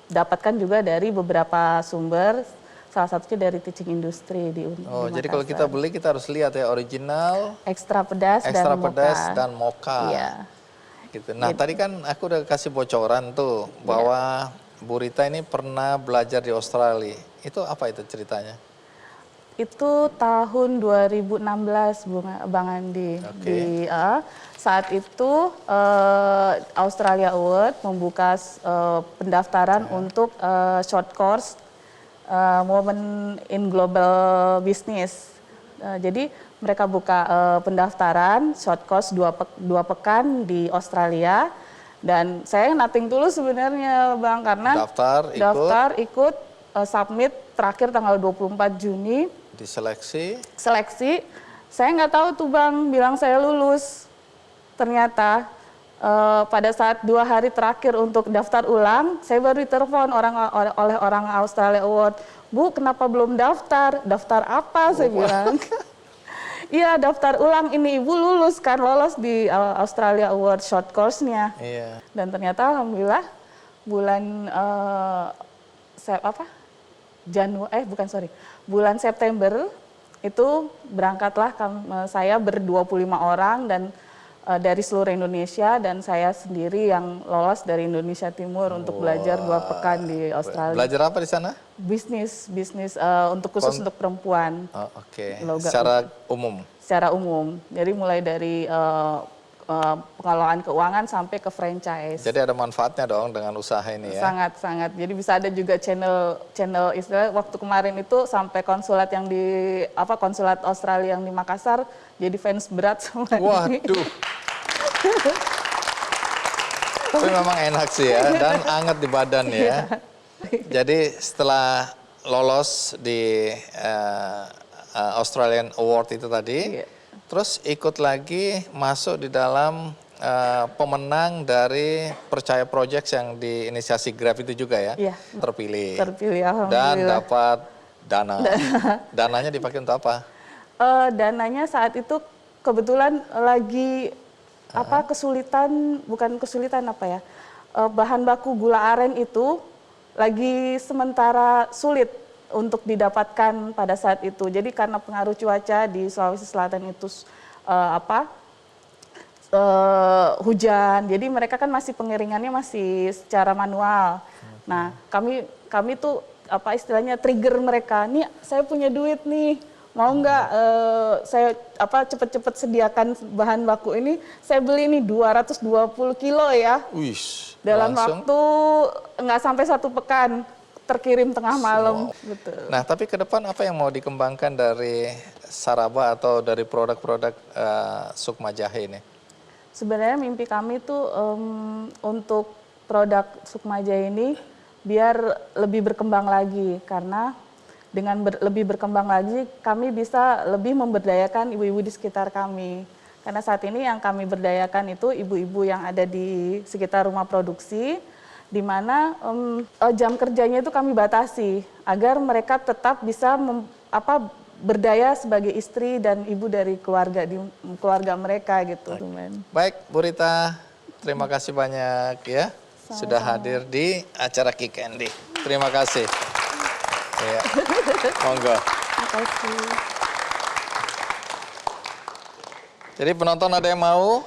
dapatkan juga dari beberapa sumber, salah satunya dari teaching industry di Oh, di jadi kalau kita Makassar. beli kita harus lihat ya original, Ekstra pedas ekstra dan pedas mocha. dan mocha. Iya. Gitu. Nah, tadi kan aku udah kasih bocoran tuh bahwa Bu Rita ini pernah belajar di Australia. Itu apa itu ceritanya? Itu tahun 2016, Bang Andi. Oke. Saat itu Australia Award membuka pendaftaran untuk short course Women in Global Business. Jadi mereka buka pendaftaran short course 2 pekan di Australia. Dan saya nothing tulus sebenarnya, Bang, karena Daftar, ikut, submit terakhir tanggal 24 Juni. diseleksi. Seleksi, saya nggak tahu tuh, Bang, bilang saya lulus. Ternyata pada saat 2 hari terakhir untuk daftar ulang, saya baru ditelepon oleh orang Australia Award. Bu, kenapa belum daftar? Daftar apa? Saya bilang. Iya, daftar ulang, ini Ibu lulus kan, lolos di Australia Award short course-nya. Iya. Dan ternyata alhamdulillah bulan bulan September itu berangkatlah saya ber-25 orang dan dari seluruh Indonesia, dan saya sendiri yang lolos dari Indonesia Timur untuk belajar 2 pekan di Australia. Belajar apa di sana? Bisnis untuk khusus untuk perempuan. Oh, oke. Logat- Secara umum. Secara umum. Jadi mulai dari pengelolaan keuangan sampai ke franchise. Jadi ada manfaatnya dong dengan usaha ini ya. Sangat-sangat. Jadi bisa ada juga channel istilah waktu kemarin itu sampai konsulat yang konsulat Australia yang di Makassar jadi fans berat sama ini. Waduh. Tapi memang enak sih ya, dan anget di badan ya. Jadi setelah lolos di Australian Award itu tadi, terus ikut lagi masuk di dalam pemenang dari Percaya Projects yang diinisiasi Grab itu juga ya, Iya. terpilih. Terpilih, Dan alhamdulillah. dapat dana. Dananya dipakai untuk apa? Dananya saat itu kebetulan lagi bahan baku gula aren itu lagi sementara sulit untuk didapatkan pada saat itu. Jadi karena pengaruh cuaca di Sulawesi Selatan itu hujan, jadi mereka kan masih pengeringannya masih secara manual. Nah, kami tuh istilahnya trigger mereka. Nih, saya punya duit nih, mau nggak saya cepet-cepet sediakan bahan baku ini. Saya beli nih 220 kilo ya. Wih, Dalam langsung. waktu nggak sampai 1 pekan terkirim tengah malam. Betul. Nah, tapi ke depan apa yang mau dikembangkan dari Saraba atau dari produk-produk Sukma Jahe ini? Sebenarnya mimpi kami tuh untuk produk Sukma Jahe ini biar lebih berkembang lagi, karena dengan lebih berkembang lagi kami bisa lebih memberdayakan ibu-ibu di sekitar kami. Karena saat ini yang kami berdayakan itu ibu-ibu yang ada di sekitar rumah produksi, di mana jam kerjanya itu kami batasi agar mereka tetap bisa berdaya sebagai istri dan ibu dari keluarga mereka gitu. Baik, Bu Rita, terima kasih banyak ya sudah hadir di acara Kick Andy. Terima kasih. Ya. Monggo. Terima kasih. Jadi penonton ada yang mau?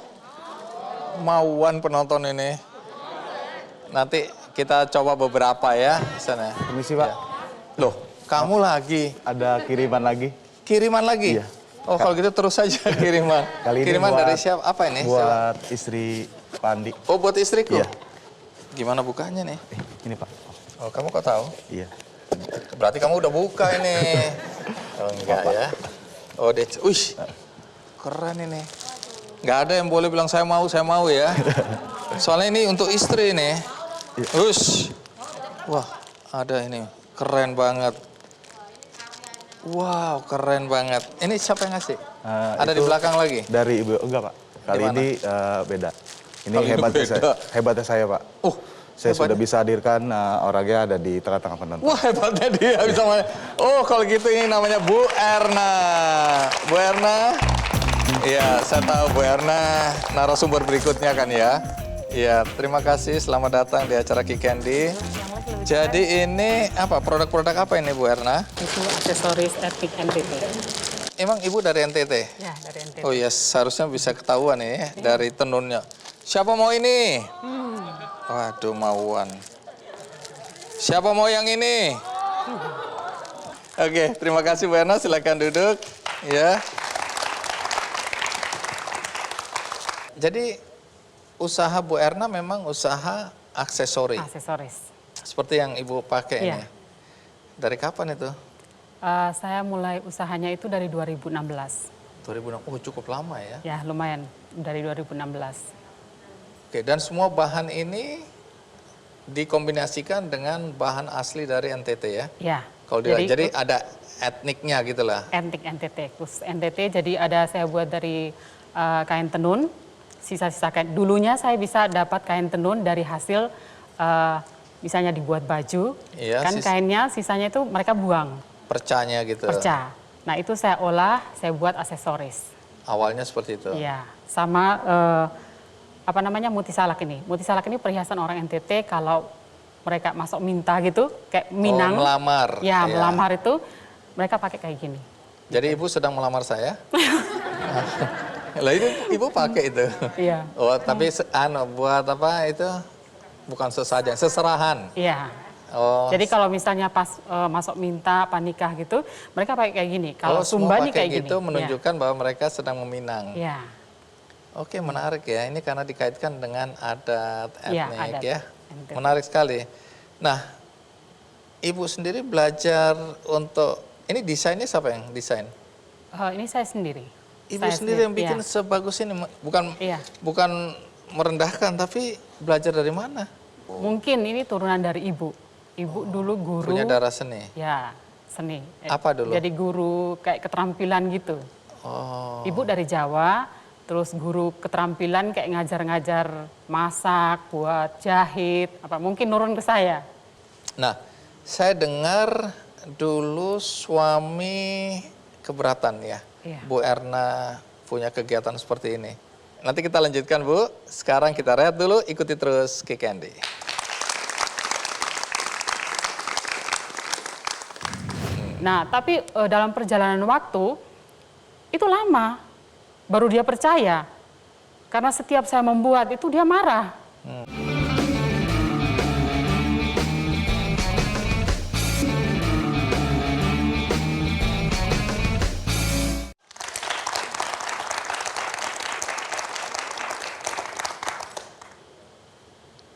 Mauan penonton ini. Nanti kita coba beberapa ya di sana. Permisi, Pak. Loh, kamu lagi? Ada kiriman lagi. Kiriman lagi? Iya. Oh, kalau gitu terus saja kiriman. Kali ini Kiriman buat- dari siapa? Apa ini? Buat istri Pak Andi. Oh, buat istriku? Iya. Gimana bukanya nih? Ini Pak. Oh, kamu kok tahu? Iya. Berarti kamu udah buka ini. Oh, enggak ya. Oh, wih, keren ini. Nggak ada yang boleh bilang saya mau ya. Soalnya ini untuk istri nih. Terus, wah, ada ini. Keren banget. Wow, keren banget. Ini siapa yang ngasih? Ada di belakang lagi? Dari Ibu, enggak Pak. Kali ini beda. Ini Kali ini hebatnya saya Pak. Saya hebatnya. sudah bisa hadirkan orangnya ada di tengah-tengah penonton. Wah, hebatnya dia bisa main. Oh, kalau gitu ini namanya Bu Erna. Bu Erna, iya saya tahu Bu Erna narasumber berikutnya kan ya. Iya, terima kasih. Selamat datang di acara Ki Candy. Jadi ini apa, produk-produk apa ini Bu Erna? Itu aksesoris Epic NTT. Emang Ibu dari NTT? Ya, dari NTT. Oh iya, seharusnya bisa ketahuan ya dari tenunnya. Siapa mau ini? Waduh, mauan. Siapa mau yang ini? Oke, terima kasih Bu Erna, silakan duduk. Ya. Jadi usaha Bu Erna memang usaha aksesori. Aksesoris. Seperti yang Ibu pakai Iya. ini. Dari kapan itu? Saya mulai usahanya itu dari 2016. 2006. Oh, cukup lama ya. Ya, lumayan dari 2016. Oke, dan semua bahan ini dikombinasikan dengan bahan asli dari NTT ya? Ya. Kalau jadi ada etniknya gitu lah. Etnik NTT, khusus NTT. Jadi ada saya buat dari kain tenun, sisa-sisa kain. Dulunya saya bisa dapat kain tenun dari hasil misalnya dibuat baju, Iya, kan kainnya sisanya itu mereka buang. Percanya gitu. Perca. Nah itu saya olah, saya buat aksesoris. Awalnya seperti itu. Iya, sama apa namanya multisalak ini. Multisalak ini perhiasan orang NTT kalau mereka masuk minta gitu, kayak Minang. Oh, melamar. Ya, Iya. melamar itu mereka pakai kayak gini. Jadi Ibu sedang melamar saya? Lah itu Ibu pakai itu. Iya. Oh, tapi buat apa itu? Bukan sesajen, seserahan. Iya. Oh. Jadi kalau misalnya pas masuk minta, panikah gitu, mereka pakai kayak gini. Kalau semua Sumba nih pakai kayak gitu gini. menunjukkan bahwa mereka sedang meminang. Iya. Oke, menarik ya. Ini karena dikaitkan dengan adat Iya, etnik adat ya. NTT. Menarik sekali. Nah, Ibu sendiri belajar untuk ini desainnya siapa yang desain? Ini saya sendiri. Ibu Saya sendiri yang bikin iya. sebagus ini, bukan Iya. bukan merendahkan, tapi belajar dari mana? Mungkin ini turunan dari ibu. Ibu dulu guru. Punya darah seni. Ya, seni. Apa dulu? Jadi guru kayak keterampilan gitu. Oh. Ibu dari Jawa, terus guru keterampilan kayak ngajar-ngajar masak, buat jahit, apa mungkin nurun ke saya. Nah, saya dengar dulu suami keberatan ya. Iya. Bu Erna punya kegiatan seperti ini. Nanti kita lanjutkan Bu. Sekarang kita rehat dulu, ikuti terus Ki Candy. Nah, tapi dalam perjalanan waktu itu lama baru dia percaya. Karena setiap saya membuat itu dia marah.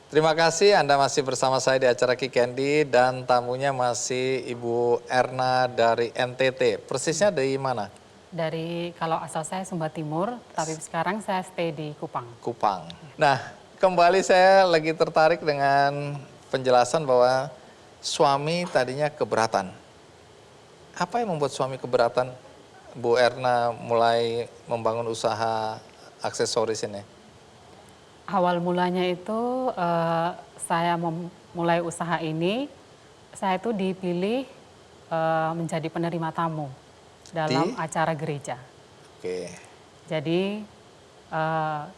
Terima kasih Anda masih bersama saya di acara Ki Candy dan tamunya masih Ibu Erna dari NTT. Persisnya dari mana? Dari kalau asal saya Sumba Timur, tapi sekarang saya stay di Kupang. Kupang. Nah, kembali saya lagi tertarik dengan penjelasan bahwa suami tadinya keberatan. Apa yang membuat suami keberatan Bu Erna mulai membangun usaha aksesoris ini? Awal mulanya itu saya memulai usaha ini, saya itu dipilih menjadi penerima tamu dalam acara gereja. Oke. Jadi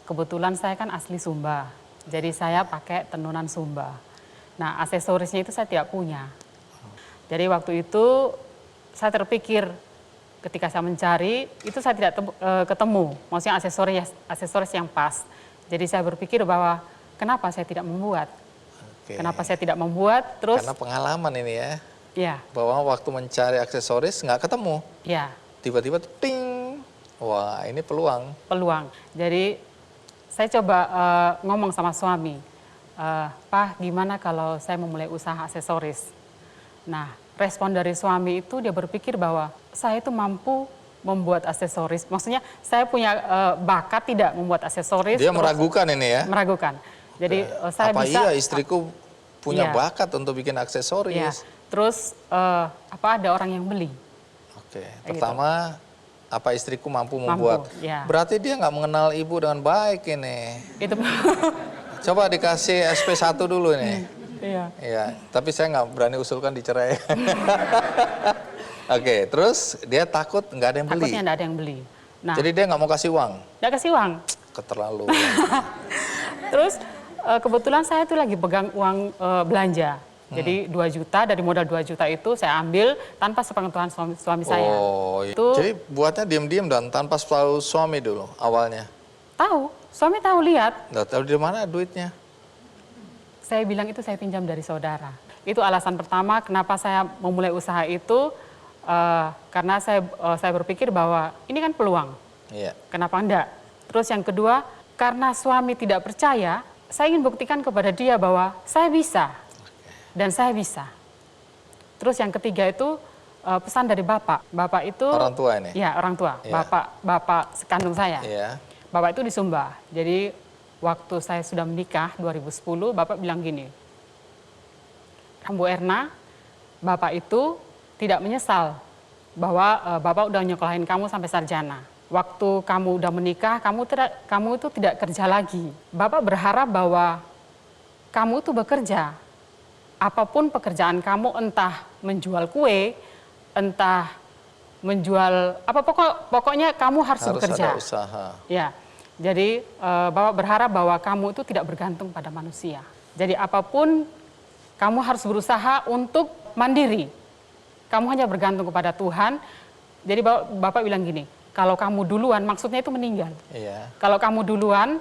kebetulan saya kan asli Sumba, jadi saya pakai tenunan Sumba. Nah aksesorisnya itu saya tidak punya. Jadi waktu itu saya terpikir ketika saya mencari itu saya tidak ketemu, maksudnya aksesoris yang pas. Jadi saya berpikir bahwa kenapa saya tidak membuat? Oke. Kenapa saya tidak membuat? Terus Karena pengalaman ini ya. ya, Bahwa waktu mencari aksesoris nggak ketemu. ya, Tiba-tiba ting. Wah, ini peluang. peluang. Jadi saya coba ngomong sama suami, Pak, gimana kalau saya memulai usaha aksesoris? Nah, respon dari suami itu dia berpikir bahwa saya itu mampu membuat aksesoris. Maksudnya saya punya bakat tidak membuat aksesoris. Dia meragukan ini ya? Meragukan. Jadi saya apa bisa. iya istriku punya Iya. bakat untuk bikin aksesoris? Iya. Terus ada orang yang beli. Oke, pertama apa istriku mampu Mampu, membuat? ya. Berarti dia nggak mengenal ibu dengan baik ini. Itu. Coba dikasih SP1 dulu nih. Iya. Iya, tapi saya nggak berani usulkan dicerai. Oke, terus dia takut nggak ada yang beli. Takutnya nggak ada yang beli. Nah, Jadi dia nggak mau kasih uang. nggak kasih uang. Keterlaluan. Terus kebetulan saya tuh lagi pegang uang belanja. Jadi 2 juta, dari modal 2 juta itu saya ambil tanpa sepengetahuan suami saya. Oh, Itu jadi buatnya diam-diam dan tanpa tahu suami dulu awalnya. tahu, suami tahu, lihat. Nggak tahu di mana duitnya. Saya bilang itu saya pinjam dari saudara. Itu alasan pertama kenapa saya memulai usaha itu, karena saya berpikir bahwa ini kan peluang. Iya. Kenapa enggak? Terus yang kedua, karena suami tidak percaya, saya ingin buktikan kepada dia bahwa saya bisa. Dan saya bisa. Terus yang ketiga itu pesan dari Bapak. Bapak itu Orang tua ini? Ya, orang tua. Iya. Bapak sekandung saya. Iya. Bapak itu di Sumba. Jadi waktu saya sudah menikah 2010, Bapak bilang gini, Bu Erna, Bapak itu tidak menyesal bahwa Bapak udah nyekolahin kamu sampai sarjana. Waktu kamu udah menikah, kamu itu tidak kerja lagi. Bapak berharap bahwa kamu itu bekerja. Apapun pekerjaan kamu, entah menjual kue, entah menjual pokoknya kamu harus bekerja. Harus ada usaha. Ya, jadi Bapak berharap bahwa kamu itu tidak bergantung pada manusia. Jadi apapun kamu harus berusaha untuk mandiri. Kamu hanya bergantung kepada Tuhan. Jadi Bapak bilang gini, kalau kamu duluan, maksudnya itu meninggal. Iya. Kalau kamu duluan,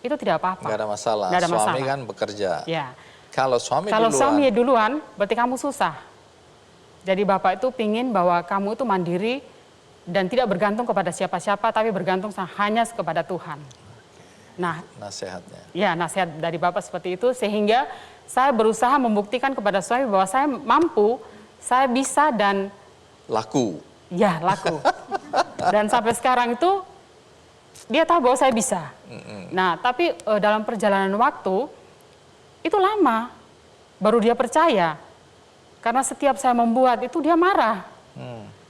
itu tidak apa-apa. Nggak ada masalah. Nggak ada Suami masalah. kan bekerja. Ya. Kalau suami Kalau duluan. suami duluan, berarti kamu susah. Jadi Bapak itu pingin bahwa kamu itu mandiri dan tidak bergantung kepada siapa-siapa, tapi bergantung hanya kepada Tuhan. Nah, Nasihatnya. ya nasihat dari Bapak seperti itu, sehingga saya berusaha membuktikan kepada suami bahwa saya mampu, saya bisa dan Laku. ya laku. Dan sampai sekarang itu dia tahu bahwa saya bisa. Nah, tapi dalam perjalanan waktu itu lama, baru dia percaya. Karena setiap saya membuat itu dia marah.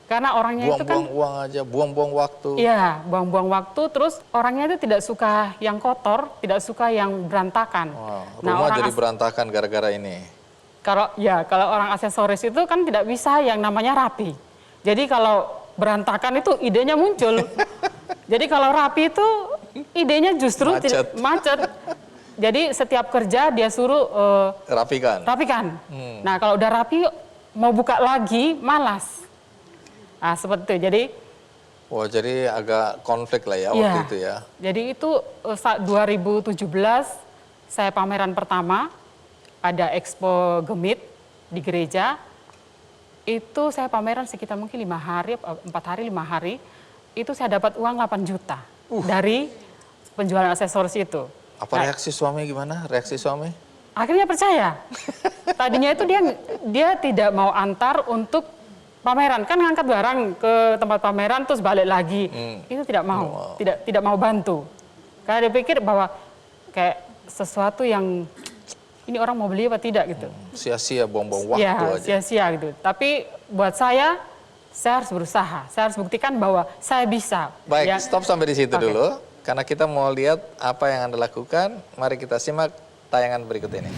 Karena orangnya itu kan Buang-buang uang aja, buang-buang waktu. iya, buang-buang waktu. Terus orangnya itu tidak suka yang kotor, tidak suka yang berantakan. Wah, Nah, rumah orang jadi berantakan gara-gara ini. kalau orang aksesoris itu kan tidak bisa yang namanya rapi. Jadi kalau berantakan itu idenya muncul. Jadi kalau rapi itu idenya justru macet. Jadi setiap kerja dia suruh Rapikan. rapikan. Nah, kalau udah rapi mau buka lagi malas. Nah, seperti itu. Jadi Wah, jadi agak konflik lah ya iya. waktu itu ya. Jadi itu saat 2017 saya pameran pertama, ada Expo Gemit di gereja. Itu saya pameran sekitar mungkin 5 hari, 4 hari, 5 hari. Itu saya dapat uang 8 juta dari penjualan aksesoris itu. Apa reaksi suami gimana? Reaksi suami? Akhirnya percaya. Tadinya itu dia tidak mau antar untuk pameran, kan ngangkat barang ke tempat pameran terus balik lagi. Itu tidak mau, tidak mau bantu. Karena dia pikir bahwa kayak sesuatu yang ini orang mau beli apa tidak gitu. Sia-sia, buang-buang waktu Ya, aja. sia-sia gitu. Tapi buat saya harus berusaha. Saya harus buktikan bahwa saya bisa. Baik, Ya. stop sampai di situ Oke. dulu. Karena kita mau lihat apa yang Anda lakukan. Mari kita simak tayangan berikut ini.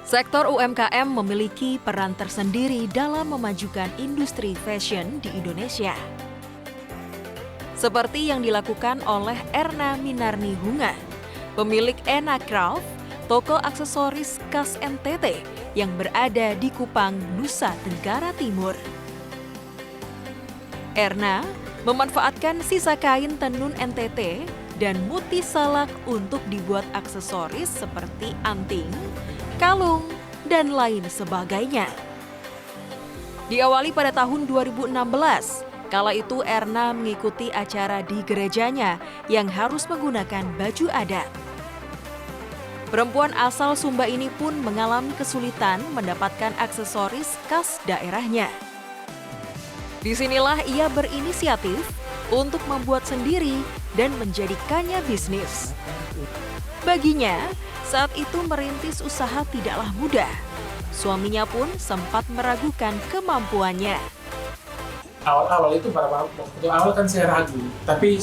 Sektor UMKM memiliki peran tersendiri dalam memajukan industri fashion di Indonesia. Seperti yang dilakukan oleh Erna Minarni Hunga, pemilik Ena Craft, toko aksesoris khas NTT yang berada di Kupang, Nusa Tenggara Timur. Erna memanfaatkan sisa kain tenun NTT dan muti salak untuk dibuat aksesoris seperti anting, kalung, dan lain sebagainya. Diawali pada tahun 2016, kala itu Erna mengikuti acara di gerejanya yang harus menggunakan baju adat. Perempuan asal Sumba ini pun mengalami kesulitan mendapatkan aksesoris khas daerahnya. Disinilah ia berinisiatif untuk membuat sendiri dan menjadikannya bisnis. Baginya, saat itu merintis usaha tidaklah mudah. Suaminya pun sempat meragukan kemampuannya. Awal-awal itu waktu awal kan saya ragu, tapi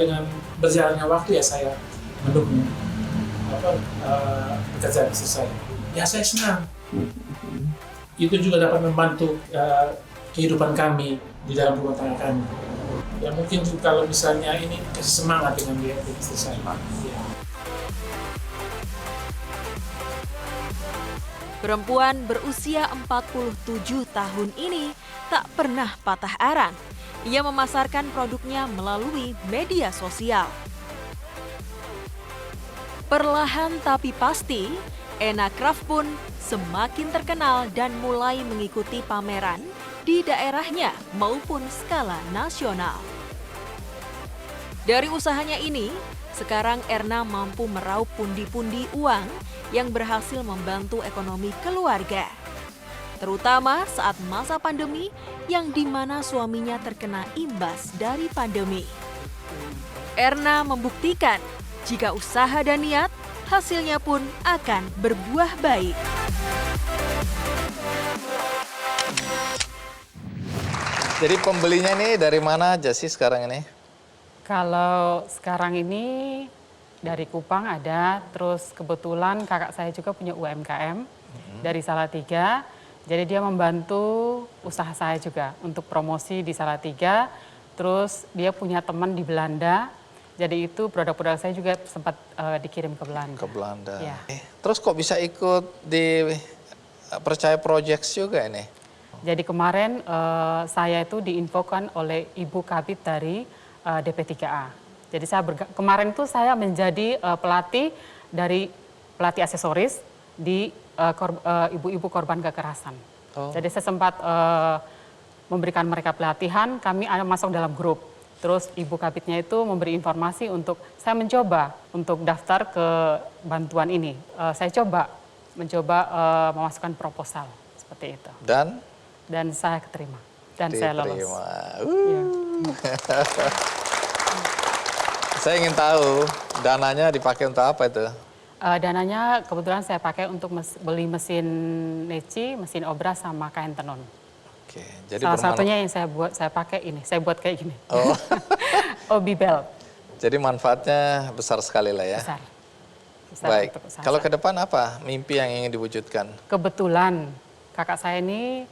dengan berjalannya waktu ya saya mendukung pekerjaan istri saya. Ya saya senang. Itu juga dapat membantu kehidupan kami di dalam rumah tangga kami. Ya mungkin kalau misalnya ini kasih semangat dengan dia istri saya. Ya. Perempuan berusia 47 tahun ini tak pernah patah arang. Ia memasarkan produknya melalui media sosial. Perlahan tapi pasti, Ena Craft pun semakin terkenal dan mulai mengikuti pameran di daerahnya maupun skala nasional. Dari usahanya ini, sekarang Erna mampu meraup pundi-pundi uang yang berhasil membantu ekonomi keluarga. Terutama saat masa pandemi yang dimana suaminya terkena imbas dari pandemi. Erna membuktikan jika usaha dan niat, hasilnya pun akan berbuah baik. Jadi pembelinya ini dari mana aja sih sekarang ini? Kalau sekarang ini dari Kupang ada, terus kebetulan kakak saya juga punya UMKM dari Salatiga. Jadi dia membantu usaha saya juga untuk promosi di Salatiga. Terus dia punya teman di Belanda. Jadi itu produk-produk saya juga sempat dikirim ke Belanda. Ke Belanda. Ya. Terus kok bisa ikut di Percaya Projects juga ini? Jadi kemarin saya itu diinfokan oleh Ibu Kabit dari DP3A. Jadi saya kemarin tuh saya menjadi pelatih aksesoris di ibu-ibu korban kekerasan. Oh. Jadi saya sempat memberikan mereka pelatihan, kami masuk dalam grup. Terus Ibu Kabitnya itu memberi informasi untuk saya mencoba untuk daftar ke bantuan ini. Saya mencoba memasukkan proposal seperti itu. Dan saya keterima. Dan saya lolos. Ya. Saya ingin tahu dananya dipakai untuk apa itu? Dananya kebetulan saya pakai untuk beli mesin leci, mesin obras sama kain tenun. Oke, jadi salah satunya yang saya pakai ini, saya buat kayak gini. Oh. Obi belt. Jadi manfaatnya besar sekali lah ya. Besar Baik. Kalau ke depan apa mimpi yang ingin diwujudkan? Kebetulan kakak saya ini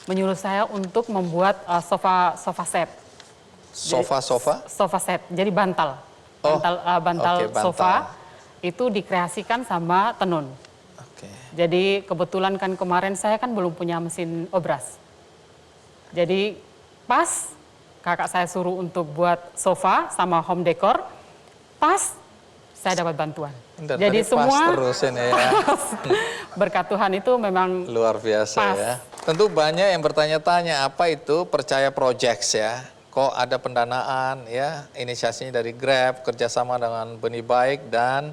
menyuruh saya untuk membuat sofa set. Sofa set, jadi bantal. Bantal sofa itu dikreasikan sama tenun. Jadi kebetulan kan kemarin saya kan belum punya mesin obras. Jadi pas kakak saya suruh untuk buat sofa sama home decor, pas saya dapat bantuan. Jadi semua terus ini ya. berkat Tuhan itu memang luar biasa pas. Ya. Tentu banyak yang bertanya-tanya apa itu Percaya Projects ya. Kok ada pendanaan ya, inisiasinya dari Grab, kerjasama dengan Benih Baik dan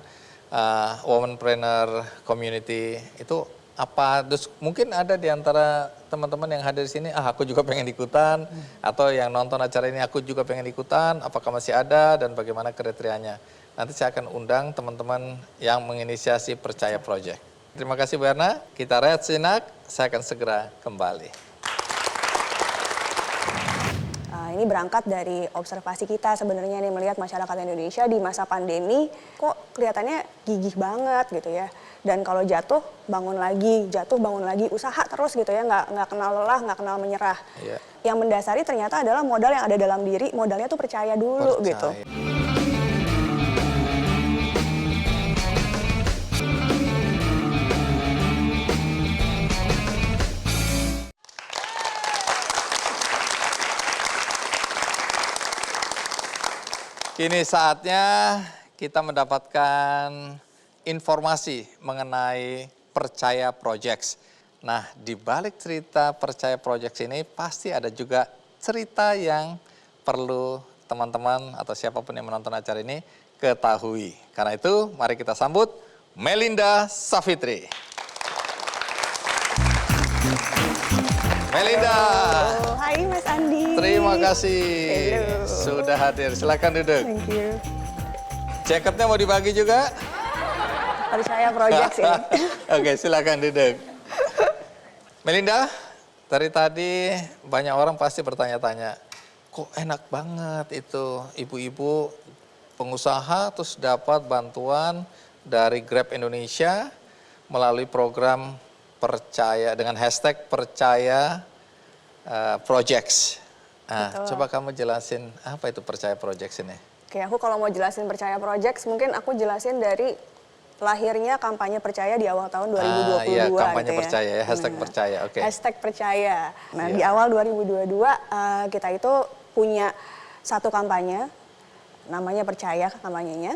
Womanpreneur Community. Itu apa? Terus mungkin ada di antara teman-teman yang hadir di sini, aku juga pengen ikutan, atau yang nonton acara ini aku juga pengen ikutan, apakah masih ada dan bagaimana kriterianya. Nanti saya akan undang teman-teman yang menginisiasi Percaya Project. Terima kasih Bu Erna, kita rehat sejenak, saya akan segera kembali. Ini berangkat dari observasi kita sebenarnya nih, melihat masyarakat Indonesia di masa pandemi kok kelihatannya gigih banget gitu ya. Dan kalau jatuh bangun lagi, usaha terus gitu ya, nggak kenal lelah, nggak kenal menyerah. Yeah. Yang mendasari ternyata adalah modal yang ada dalam diri, modalnya tuh percaya dulu gitu. Kini saatnya kita mendapatkan informasi mengenai Percaya Projects. Nah, di balik cerita Percaya Projects ini pasti ada juga cerita yang perlu teman-teman atau siapapun yang menonton acara ini ketahui. Karena itu, mari kita sambut Melinda Savitri. Melinda. Oh, hai Mas Andi. Terima kasih Hello. sudah hadir. Silakan duduk. Thank you. Jaketnya mau dibagi juga? Percaya Projects ini. Oke, silakan duduk. Melinda, dari tadi banyak orang pasti bertanya-tanya, kok enak banget itu ibu-ibu pengusaha terus dapat bantuan dari Grab Indonesia melalui program Percaya dengan hashtag Percaya Projects. Nah, Betul. coba kamu jelasin apa itu Percaya Projects ini? Oke, aku kalau mau jelasin Percaya Projects, mungkin aku jelasin dari lahirnya kampanye Percaya di awal tahun 2022. Iya, kampanye gitu Percaya ya, hashtag Percaya, oke. Hashtag Percaya. Nah, Iya. di awal 2022 kita itu punya satu kampanye, namanya Percaya kampanyenya.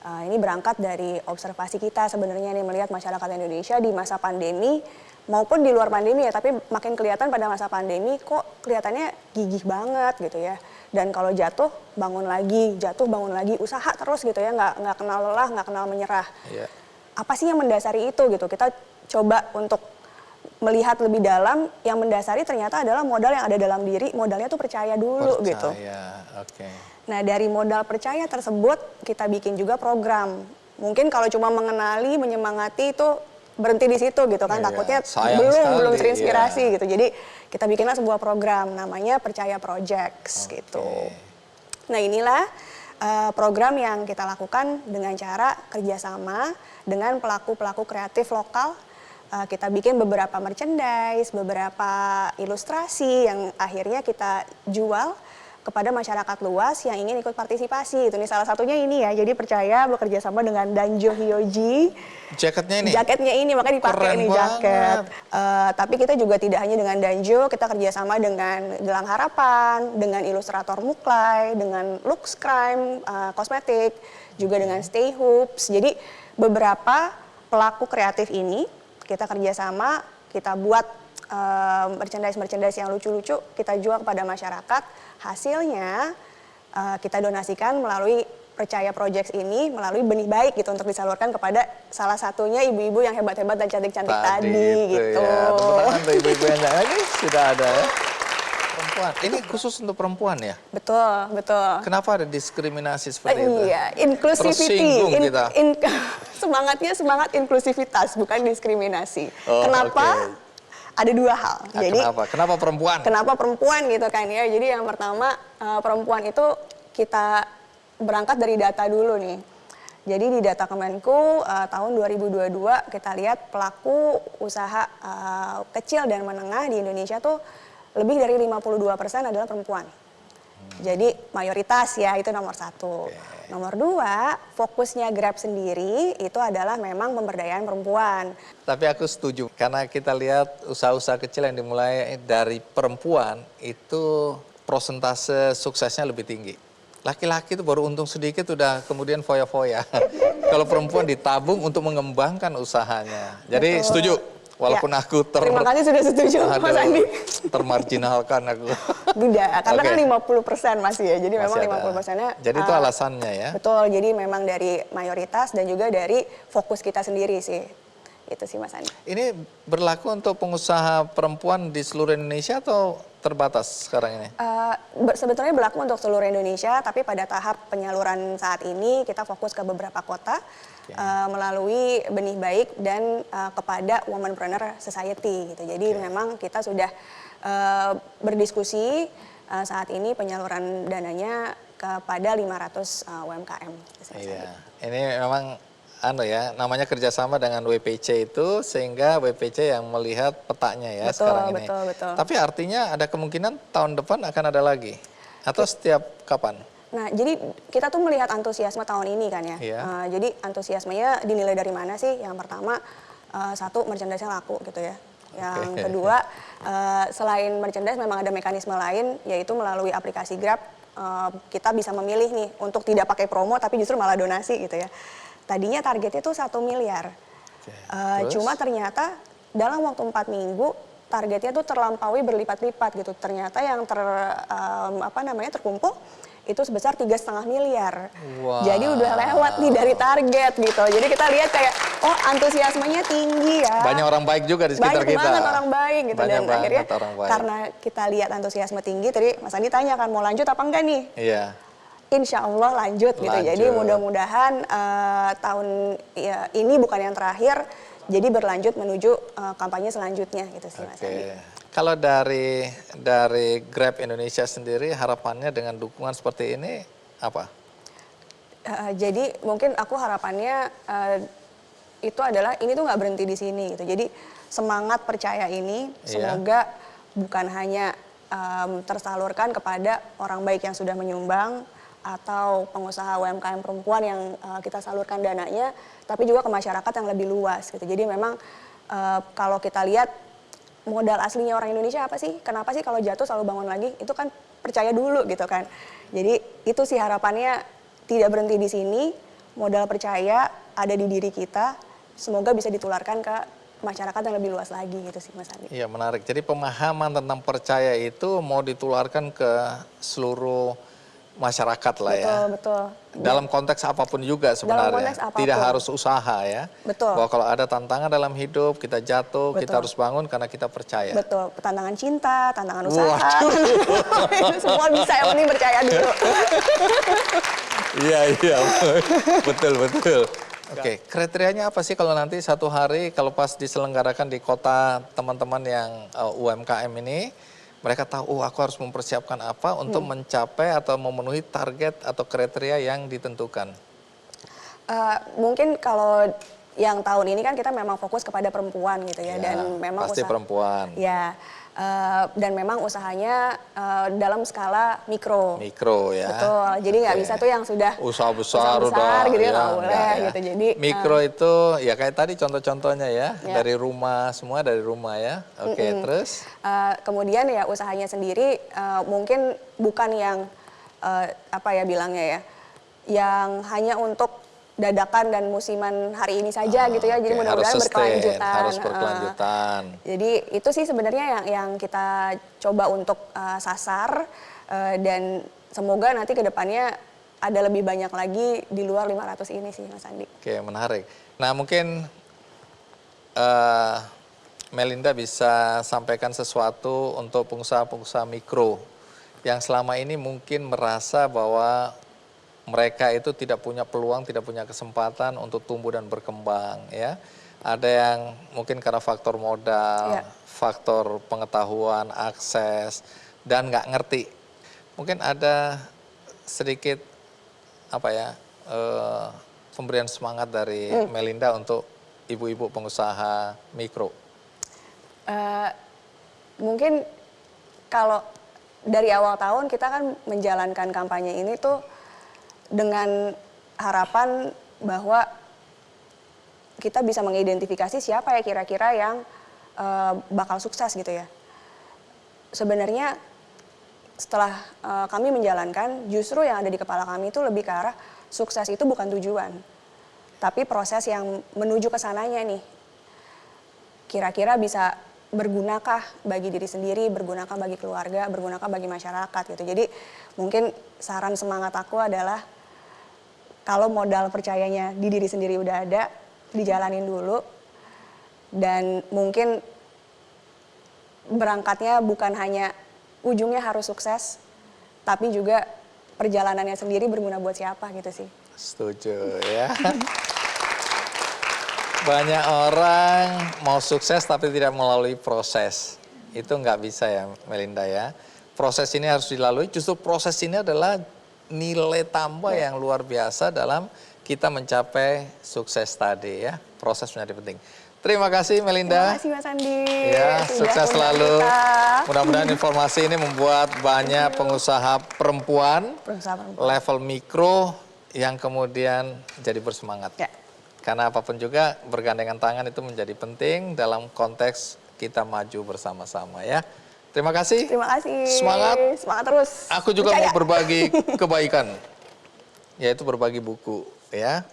Ini berangkat dari observasi kita sebenarnya nih melihat masyarakat Indonesia di masa pandemi maupun di luar pandemi ya, tapi makin kelihatan pada masa pandemi kok kelihatannya gigih banget gitu ya. Dan kalau jatuh bangun lagi, usaha terus gitu ya, nggak kenal lelah, nggak kenal menyerah. Iya. Apa sih yang mendasari itu gitu? Kita coba untuk melihat lebih dalam, yang mendasari ternyata adalah modal yang ada dalam diri, modalnya tuh percaya dulu gitu. Percaya, oke. Nah, dari modal percaya tersebut kita bikin juga program. Mungkin kalau cuma mengenali, menyemangati itu berhenti di situ gitu kan, Iya, takutnya sayang belum sekali, terinspirasi iya. gitu. Jadi kita bikinlah sebuah program namanya Percaya Projects gitu. Nah, inilah program yang kita lakukan dengan cara kerjasama dengan pelaku-pelaku kreatif lokal. Kita bikin beberapa merchandise, beberapa ilustrasi yang akhirnya kita jual kepada masyarakat luas yang ingin ikut partisipasi. Itu nih salah satunya ini ya. Jadi Percaya bekerja sama dengan Danjo Hyoji. Jaketnya ini? Jaketnya ini makanya dipakai Keren nih banget. jaket. Tapi kita juga tidak hanya dengan Danjo, kita kerjasama dengan Gelang Harapan, dengan ilustrator Muklai, dengan Lux Crime kosmetik, juga dengan Stay Hoops. Jadi beberapa pelaku kreatif ini kita kerjasama, kita buat merchandise yang lucu-lucu, kita jual kepada masyarakat. Hasilnya kita donasikan melalui Percaya Projects ini melalui Benih Baik gitu untuk disalurkan kepada salah satunya ibu-ibu yang hebat-hebat dan cantik-cantik tadi gitu. Ya. Tepuk tangan untuk ibu-ibu yang ini sudah ada ya. Perempuan. Ini khusus untuk perempuan ya? Betul, betul. Kenapa ada diskriminasi seperti itu? Iya, inclusivity. Tersinggung kita. Semangatnya semangat inklusivitas, bukan diskriminasi. Oh, Kenapa? oke. Ada dua hal. Jadi Kenapa perempuan? Kenapa perempuan gitu kan ya? Jadi yang pertama perempuan itu kita berangkat dari data dulu nih. Jadi di data Kemenku tahun 2022 kita lihat pelaku usaha kecil dan menengah di Indonesia tuh lebih dari 52% adalah perempuan. Jadi mayoritas ya, itu nomor satu. Nomor dua, fokusnya Grab sendiri itu adalah memang pemberdayaan perempuan. Tapi aku setuju, karena kita lihat usaha-usaha kecil yang dimulai dari perempuan itu prosentase suksesnya lebih tinggi. Laki-laki itu baru untung sedikit udah kemudian foya-foya. Kalau perempuan ditabung untuk mengembangkan usahanya. Jadi Betul. setuju, walaupun Ya. aku Terima kasih sudah setuju, Mas Andi. termarginalkan aku. Tidak, karena Oke. kan 50% masih ya. Jadi memang Masih ada. 50%-nya. Jadi itu alasannya ya? Betul, jadi memang dari mayoritas dan juga dari fokus kita sendiri sih. Itu sih Mas Andi. Ini berlaku untuk pengusaha perempuan di seluruh Indonesia atau terbatas sekarang ini? Sebetulnya berlaku untuk seluruh Indonesia, tapi pada tahap penyaluran saat ini kita fokus ke beberapa kota melalui Benih Baik dan kepada Womanpreneur Society gitu. Jadi memang kita sudah berdiskusi saat ini penyaluran dananya kepada 500 UMKM. Iya, ini memang namanya kerjasama dengan WPC itu sehingga WPC yang melihat petanya ya sekarang ini. Betul. Tapi artinya ada kemungkinan tahun depan akan ada lagi atau setiap kapan? Nah, jadi kita tuh melihat antusiasme tahun ini kan ya. Iya. Jadi antusiasmenya dinilai dari mana sih? Yang pertama, satu merchandise-nya laku gitu ya. Yang kedua, selain merchandise memang ada mekanisme lain, yaitu melalui aplikasi Grab kita bisa memilih nih untuk tidak pakai promo tapi justru malah donasi gitu ya. Tadinya targetnya itu 1 miliar. Cuma ternyata dalam waktu 4 minggu targetnya tuh terlampaui berlipat-lipat gitu. Ternyata yang terkumpul itu sebesar 3,5 miliar. Wow. Jadi udah lewat nih dari target gitu. Jadi kita lihat kayak, oh antusiasmenya tinggi ya. Banyak orang baik juga di sekitar kita. Banyak banget orang baik gitu. Banyak Dan akhirnya orang baik. karena kita lihat antusiasme tinggi, tadi Mas Andi tanya kan mau lanjut apa enggak nih? Iya. Insya Allah lanjut gitu. Jadi mudah-mudahan tahun ini bukan yang terakhir. Jadi berlanjut menuju kampanye selanjutnya gitu sih Mas Andi. Kalau dari Grab Indonesia sendiri harapannya dengan dukungan seperti ini apa? Jadi mungkin aku harapannya itu adalah ini tuh nggak berhenti di sini gitu. Jadi semangat percaya ini semoga bukan hanya tersalurkan kepada orang baik yang sudah menyumbang atau pengusaha UMKM perempuan yang kita salurkan dananya, tapi juga ke masyarakat yang lebih luas gitu. Jadi memang kalau kita lihat modal aslinya orang Indonesia apa sih? Kenapa sih kalau jatuh selalu bangun lagi? Itu kan percaya dulu gitu kan. Jadi itu sih harapannya tidak berhenti di sini. Modal percaya ada di diri kita. Semoga bisa ditularkan ke masyarakat yang lebih luas lagi gitu sih Mas Andi. Iya menarik. Jadi pemahaman tentang percaya itu mau ditularkan ke seluruh masyarakat lah ya. Betul. Dalam konteks apapun juga sebenarnya. Dalam konteks apapun. Tidak harus usaha ya. Betul. Bahwa kalau ada tantangan dalam hidup, kita jatuh, kita harus bangun karena kita percaya. Betul. Tantangan cinta, tantangan usaha. Semua bisa, yang penting percaya dulu. Iya. Betul. Oke, kriterianya apa sih kalau nanti satu hari kalau pas diselenggarakan di kota teman-teman yang UMKM ini, mereka tahu, aku harus mempersiapkan apa untuk mencapai atau memenuhi target atau kriteria yang ditentukan? Mungkin kalau yang tahun ini kan kita memang fokus kepada perempuan gitu ya. Dan memang pasti perempuan. Ya, dan memang usahanya dalam skala mikro. Mikro ya. Betul, jadi nggak bisa tuh yang sudah usaha besar udah, gitu ya, nggak ya, boleh ya. gitu. Jadi mikro itu ya kayak tadi contoh-contohnya ya, dari rumah, semua dari rumah ya. Oke, terus? Kemudian ya usahanya sendiri mungkin bukan yang bilangnya ya, yang hanya untuk dadakan dan musiman hari ini saja gitu ya. Jadi mudah-mudahan berkelanjutan. Harus berkelanjutan. Jadi itu sih sebenarnya yang kita coba untuk sasar dan semoga nanti ke depannya ada lebih banyak lagi di luar 500 ini sih Mas Andi. Oke, menarik. Nah mungkin Melinda bisa sampaikan sesuatu untuk pengusaha-pengusaha mikro yang selama ini mungkin merasa bahwa mereka itu tidak punya peluang, tidak punya kesempatan untuk tumbuh dan berkembang ya. Ada yang mungkin karena faktor modal, faktor pengetahuan, akses, dan nggak ngerti. Mungkin ada sedikit pemberian semangat dari Melinda untuk ibu-ibu pengusaha mikro. Mungkin kalau dari awal tahun kita kan menjalankan kampanye ini tuh dengan harapan bahwa kita bisa mengidentifikasi siapa ya kira-kira yang bakal sukses gitu ya. Sebenarnya setelah kami menjalankan, justru yang ada di kepala kami itu lebih ke arah sukses itu bukan tujuan, tapi proses yang menuju ke sananya nih. Kira-kira bisa bergunakah bagi diri sendiri, bergunakah bagi keluarga, bergunakah bagi masyarakat gitu. Jadi mungkin saran semangat aku adalah kalau modal percayanya di diri sendiri udah ada, dijalanin dulu. Dan mungkin berangkatnya bukan hanya ujungnya harus sukses, tapi juga perjalanannya sendiri berguna buat siapa gitu sih. Setuju ya. Banyak orang mau sukses tapi tidak melalui proses. Itu nggak bisa ya Melinda ya. Proses ini harus dilalui, justru proses ini adalah nilai tambah yang luar biasa dalam kita mencapai sukses tadi ya. Proses menjadi penting. Terima kasih Melinda. Terima kasih Mas Andi. Ya, sukses selalu. Mudah-mudahan informasi ini membuat banyak pengusaha perempuan level mikro yang kemudian jadi bersemangat. Ya. Karena apapun juga bergandengan tangan itu menjadi penting dalam konteks kita maju bersama-sama ya. Terima kasih. Terima kasih. Semangat. Semangat terus. Aku juga mau berbagi kebaikan, yaitu berbagi buku ya.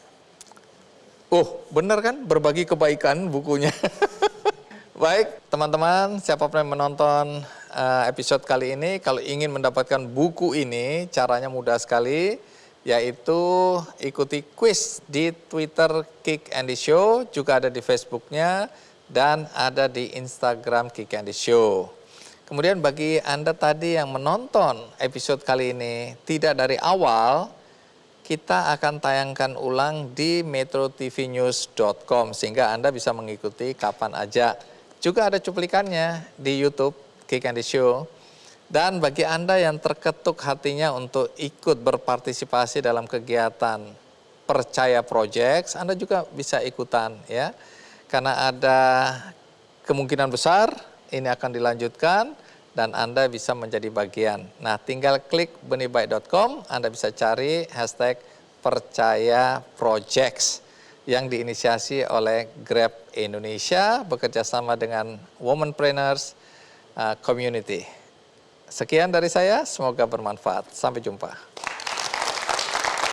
Oh, benar kan? Berbagi kebaikan bukunya. Baik, teman-teman, siapapun yang menonton episode kali ini, kalau ingin mendapatkan buku ini, caranya mudah sekali, yaitu ikuti quiz di Twitter Kick Andy Show, juga ada di Facebooknya, dan ada di Instagram Kick Andy Show. Kemudian bagi Anda tadi yang menonton episode kali ini tidak dari awal, kita akan tayangkan ulang di metrotvnews.com sehingga Anda bisa mengikuti kapan aja. Juga ada cuplikannya di YouTube Kick Andy Show. Dan bagi Anda yang terketuk hatinya untuk ikut berpartisipasi dalam kegiatan Percaya Projects, Anda juga bisa ikutan ya. Karena ada kemungkinan besar ini akan dilanjutkan dan Anda bisa menjadi bagian. Nah, tinggal klik benihbaik.com, Anda bisa cari hashtag Percaya Projects yang diinisiasi oleh Grab Indonesia bekerjasama dengan Womanpreneurs Community. Sekian dari saya, semoga bermanfaat. Sampai jumpa.